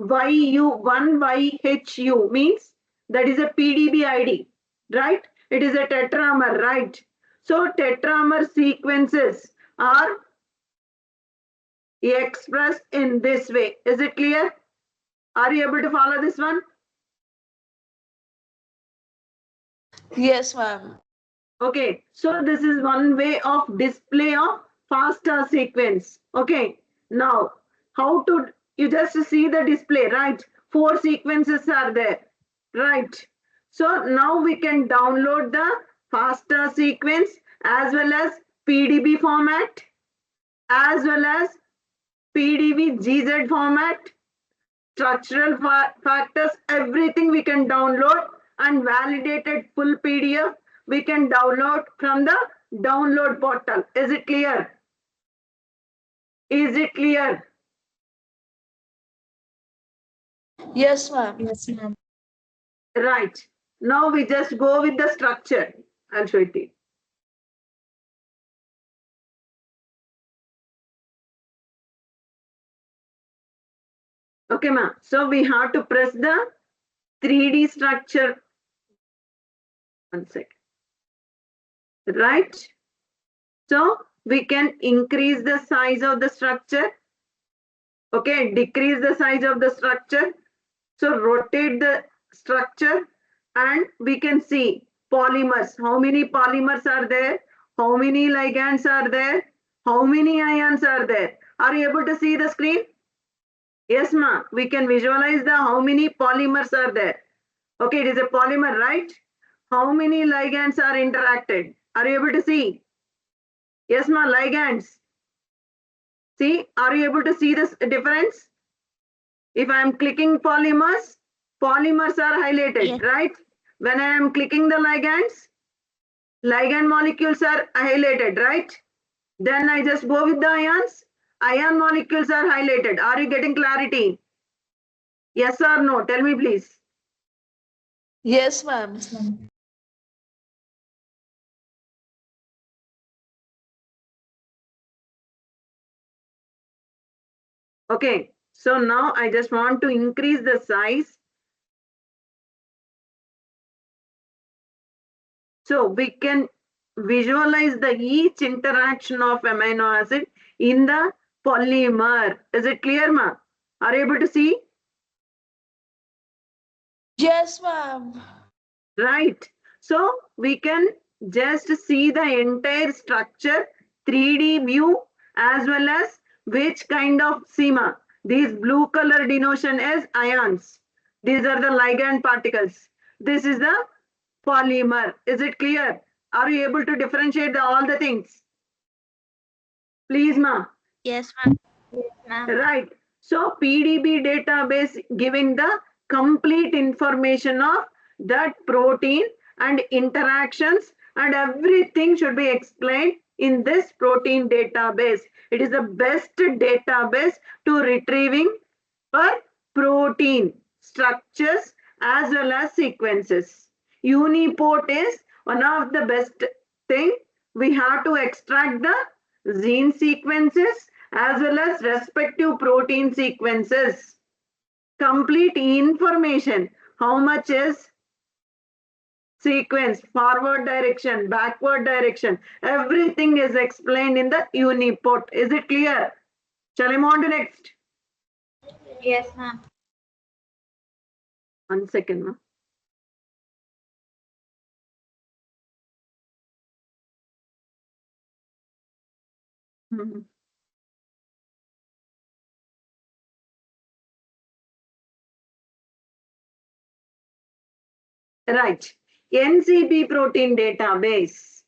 YU1YHU means that is a PDB ID, right? It is a tetramer, right? So tetramer sequences are expressed in this way. Is it clear? Are you able to follow this one? Yes, ma'am. Okay, so this is one way of display of FASTA sequence. Okay, now how to, you just see the display, right? 4 sequences are there, right? So now we can download the FASTA sequence as well as PDB format, as well as PDB GZ format, structural factors, everything we can download and validated full PDF we can download from the download portal. Is it clear? Is it clear? Yes, ma'am. Yes, ma'am. Right. Now we just go with the structure. I'll show it to you. Okay, ma'am. So we have to press the 3D structure. One second. Right. So we can increase the size of the structure. Okay, decrease the size of the structure. So rotate the structure and we can see polymers. How many polymers are there? How many ligands are there? How many ions are there? Are you able to see the screen? Yes, ma'am. We can visualize the how many polymers are there. Okay, it is a polymer, right? How many ligands are interacted? Are you able to see? Yes, ma'am, ligands. See, are you able to see this difference? If I am clicking polymers, polymers are highlighted, Yes. right? When I am clicking the ligands, ligand molecules are highlighted, right? Then I just go with the ions. Ion molecules are highlighted. Are you getting clarity? Yes or no? Tell me, please. Yes, ma'am. Okay, so now I just want to increase the size. So we can visualize the each interaction of amino acid in the polymer. Is it clear, ma? Are you able to see? Yes, ma'am. Right. So we can just see the entire structure, 3D view, as well as which kind of SEMA. These blue color denotion is ions. These are the ligand particles. This is the polymer. Is it clear? Are you able to differentiate all the things? Please, ma. Yes, ma'am. Yes, ma'am. Right. So PDB database giving the complete information of that protein and interactions and everything should be explained in this protein database. It is the best database to retrieving for protein structures as well as sequences. Uniport is one of the best thing. We have to extract the gene sequences as well as respective protein sequences. Complete information. How much is sequence, forward direction, backward direction. Everything is explained in the Uniport. Is it clear? Shall I move on to next? Yes, ma'am. 1 second, ma'am. Right. NCB protein database.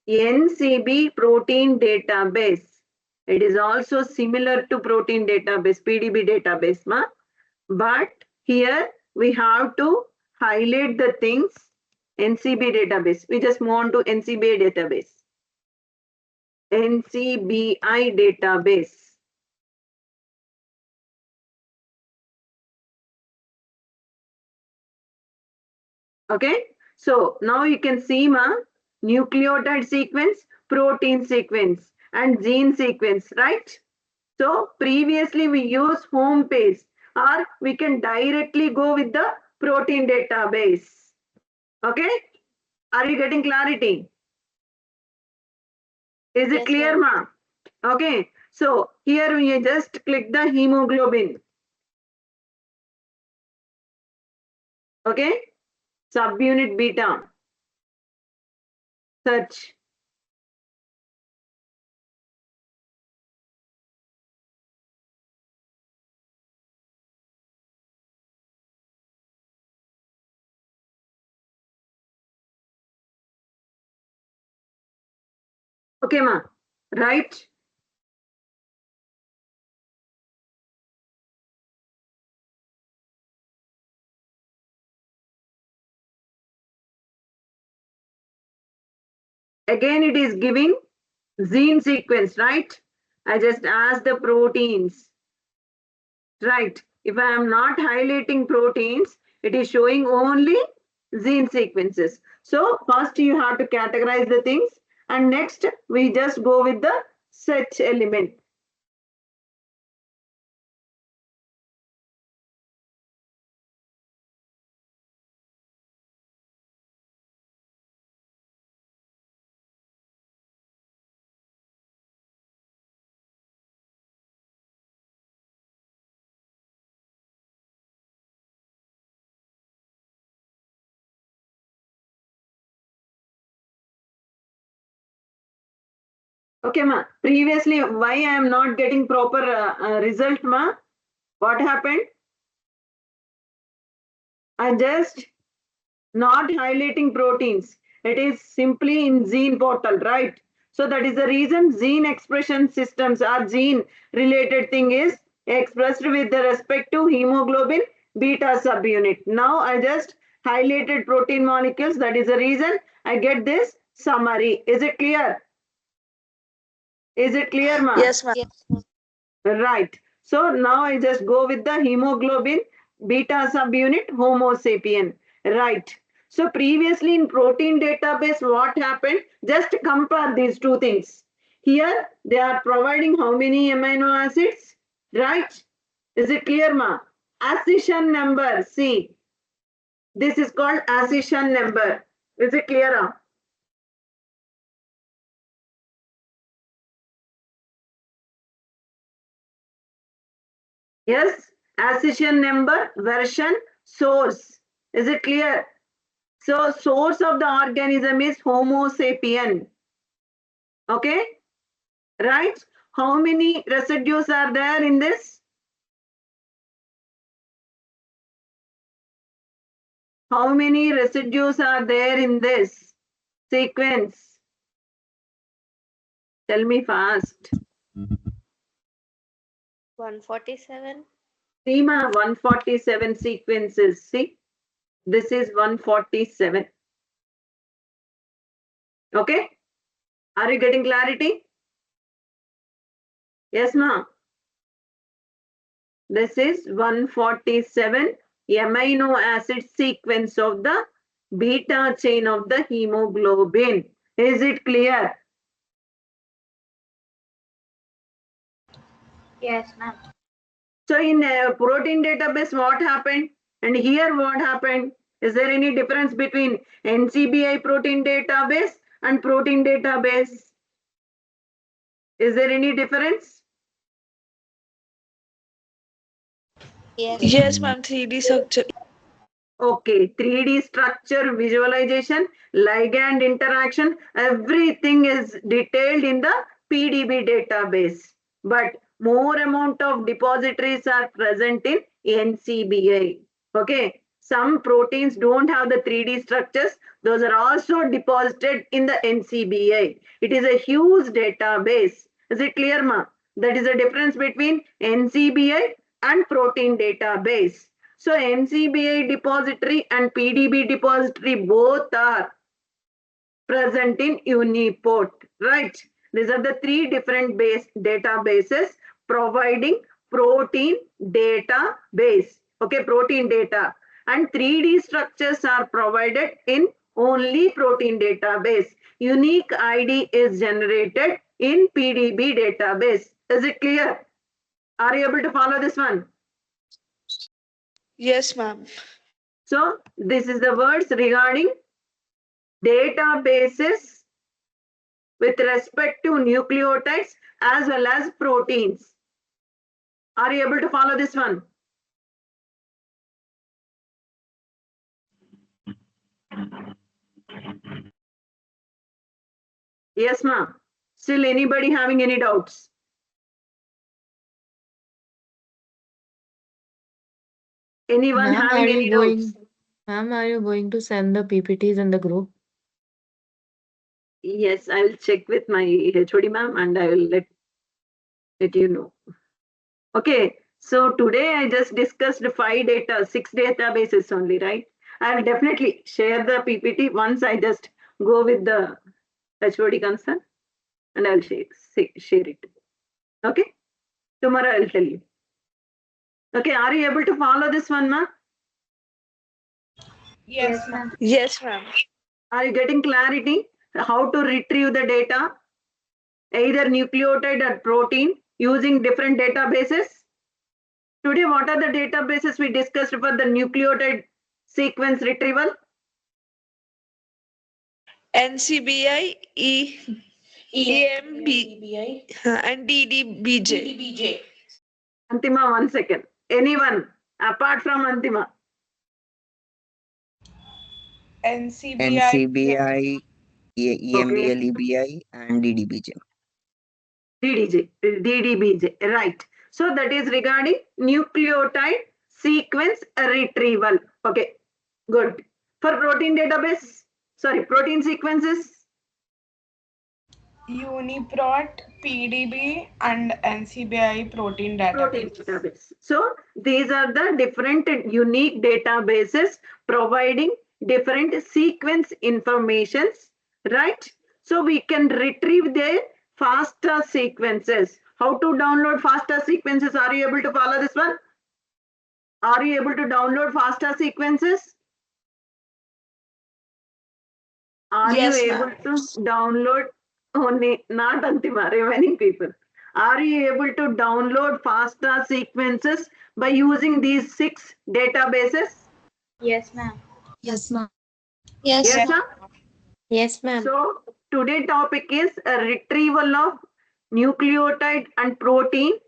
NCB protein database. It is also similar to protein database, PDB database, ma. But here we have to highlight the things. NCB database. We just move on to NCBI database. NCBI database. Okay. So now you can see ma nucleotide sequence, protein sequence, and gene sequence, right? So previously we use home page or we can directly go with the protein database. Okay. Are you getting clarity? Is it Yes, clear, ma'am. ma? Okay. So here we just click the hemoglobin. Okay. Subunit beta. Search. Okay, ma. Right. Again, it is giving gene sequence, right? I just asked the proteins, right? If I am not highlighting proteins, it is showing only gene sequences. So first you have to categorize the things, and next we just go with the search element. Okay, ma. Previously, why I am not getting proper result, ma? What happened? I just not highlighting proteins. It is simply in gene portal, right? So that is the reason gene expression systems or gene related thing is expressed with the respect to hemoglobin beta subunit. Now I just highlighted protein molecules. That is the reason I get this summary. Is it clear? Is it clear, ma? Yes, ma'am. Right. So now I just go with the hemoglobin beta subunit Homo sapien. Right. So previously in protein database, what happened? Just compare these two things. Here they are providing how many amino acids? Right. Is it clear, ma? Accession number. See, this is called accession number. Is it clear? Ma? Yes, accession number, version, source. Is it clear? So source of the organism is Homo sapien. Okay, right? How many residues are there in this? How many residues are there in this sequence? Tell me fast. 147. See, ma, 147 sequences. See, this is 147. Okay, are you getting clarity? Yes, ma. This is 147 amino acid sequence of the beta chain of the hemoglobin. Is it clear? Yes, ma'am. So in protein database, what happened? And here what happened? Is there any difference between NCBI protein database and protein database? Is there any difference? Yes, ma'am. 3D structure. Okay, 3D structure visualization, ligand interaction, everything is detailed in the PDB database. But more amount of depositories are present in NCBI. Okay, some proteins don't have the 3D structures. Those are also deposited in the NCBI. It is a huge database. Is it clear, ma? That is the difference between NCBI and protein database. So NCBI depository and PDB depository both are present in Uniport, right? These are the three different databases providing protein database. Okay, protein data. And 3D structures are provided in only protein database. Unique ID is generated in PDB database. Is it clear? Are you able to follow this one? Yes, ma'am. So this is the words regarding databases with respect to nucleotides as well as proteins. Are you able to follow this one? Yes, ma'am. Still anybody having any doubts? Anyone Ma'am, having any doubts? Ma'am, are you going to send the PPTs in the group? Yes, I will check with my HOD ma'am and I will let you know. Okay, so today I just discussed 6 databases only, right? I will definitely share the PPT once I just go with the HOD concern, and I'll share it. Okay? Tomorrow I'll tell you. Okay, are you able to follow this one, ma? Yes, ma'am. Yes, ma'am. Are you getting clarity? How to retrieve the data, either nucleotide or protein, using different databases? Today, what are the databases we discussed for the nucleotide sequence retrieval? NCBI, EMB, and DDBJ. Antima, 1 second. Anyone apart from Antima? NCBI, EMBL, EBI, and DDBJ. DDBJ, right. So that is regarding nucleotide sequence retrieval. Okay, good. For protein database, protein sequences. UniProt, PDB, and NCBI protein database. So these are the different unique databases providing different sequence informations, right? So we can retrieve their FASTA sequences. How to download FASTA sequences? Are you able to follow this one? Are you able to download FASTA sequences? Are Yes, you able to download only, not Antima, remaining people? Are you able to download FASTA sequences by using these 6 databases? Yes, ma'am. Yes, ma'am. Yes, Yes, ma'am. sir? Yes, ma'am. So today topic is a retrieval of nucleotide and protein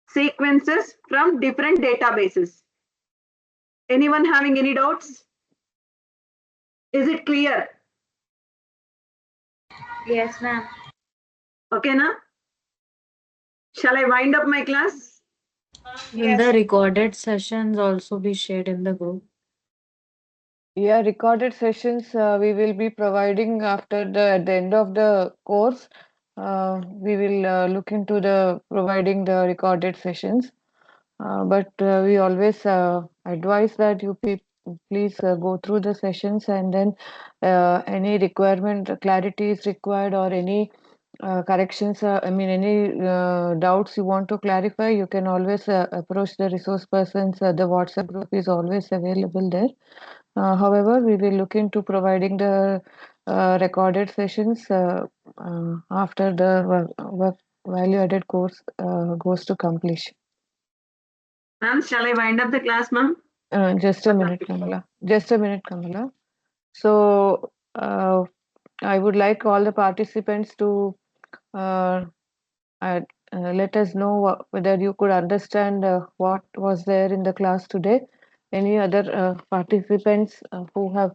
sequences from different databases. Anyone having any doubts? Is it clear? Yes, ma'am. Okay, na? Shall I wind up my class? Will the recorded sessions also be shared in the group? Yeah, recorded sessions we will be providing after at the end of the course. We will look into the providing the recorded sessions. But we always advise that you please go through the sessions, and then any requirement, clarity is required, or any corrections, any doubts you want to clarify, you can always approach the resource persons. The WhatsApp group is always available there. However, we will look into providing the recorded sessions after the value-added course goes to completion. Ma'am, shall I wind up the class, ma'am? Just a minute, Kamala. Just a minute, Kamala. So, I would like all the participants to let us know whether you could understand what was there in the class today. Any other participants who have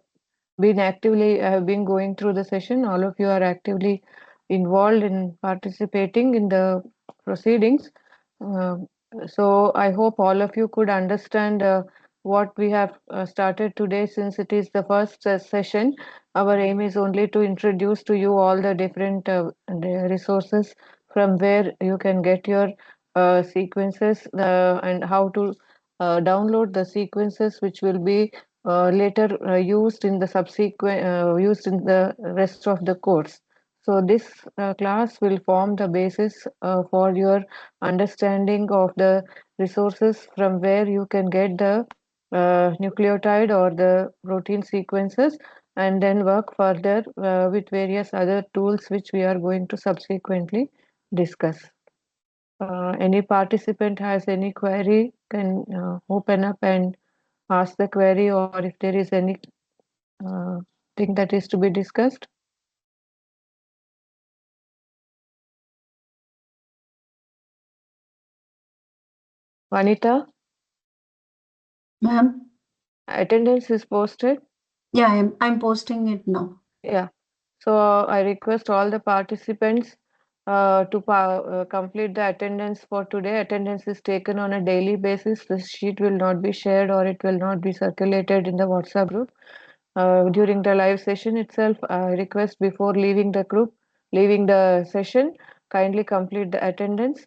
been going through the session? All of you are actively involved in participating in the proceedings. So I hope all of you could understand what we have started today. Since it is the first session, our aim is only to introduce to you all the different the resources from where you can get your sequences and how to download the sequences, which will be later used in the used in the rest of the course. So this class will form the basis for your understanding of the resources from where you can get the nucleotide or the protein sequences, and then work further with various other tools which we are going to subsequently discuss. Any participant has any query can open up and ask the query, or if there is any thing that is to be discussed. Vanita, Ma'am? attendance is posted. Yeah, I'm posting it now. Yeah. So I request all the participants to complete the attendance for today. Attendance is taken on a daily basis. This sheet will not be shared, or it will not be circulated in the WhatsApp group. During the live session itself, I request before leaving the session, kindly complete the attendance.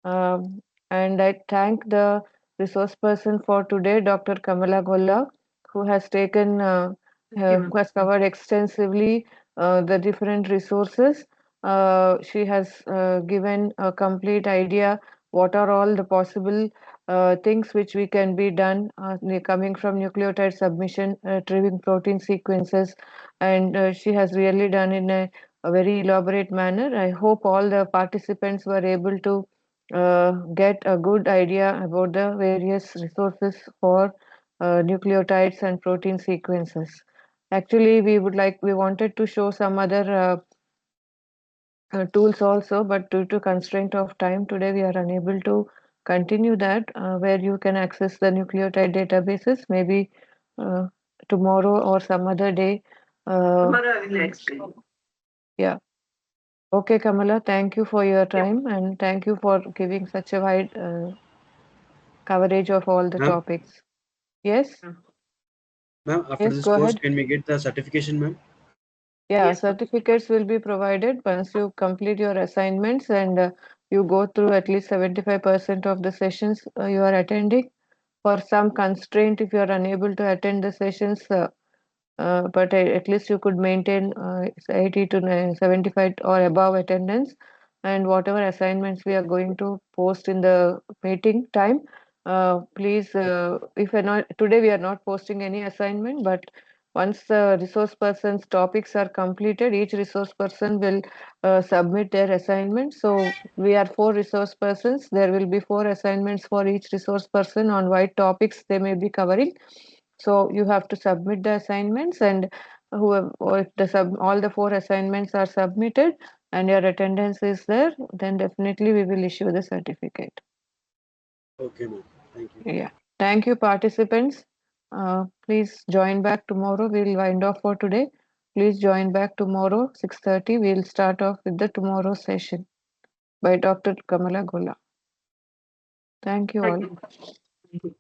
Um, and I thank the resource person for today, Dr. Kamala Golla, who has taken, who has covered extensively the different resources. She has given a complete idea what are all the possible things which we can be done coming from nucleotide submission, retrieving protein sequences, and she has really done in a very elaborate manner. I hope all the participants were able to get a good idea about the various resources for nucleotides and protein sequences. Actually, we wanted to show some other tools also, but due to constraint of time today, we are unable to continue that, where you can access the nucleotide databases maybe tomorrow or some other day. Tomorrow I will explain. Yeah. Okay, Kamala, thank you for your time and thank you for giving such a wide coverage of all the topics. Yes? Ma'am, after Yes, this go course, ahead. can we get the certification, ma'am? Yeah, Yes. certificates will be provided once you complete your assignments and you go through at least 75% of the sessions you are attending. For some constraint, if you are unable to attend the sessions, but at least you could maintain 80 to 75 or above attendance, and whatever assignments we are going to post in the meeting time, please, if you're not today, we are not posting any assignment, but once the resource person's topics are completed, each resource person will submit their assignment. So we are 4 resource persons. There will be 4 assignments for each resource person on what topics they may be covering. So you have to submit the assignments, and whoever, or if all the 4 assignments are submitted and your attendance is there, then definitely we will issue the certificate. Okay, ma'am. Thank you. Yeah. Thank you, participants. Please join back tomorrow. We'll wind off for today. Please join back tomorrow, 6:30. We'll start off with the tomorrow session by Dr. Kamala Gola. Thank you all. Thank you.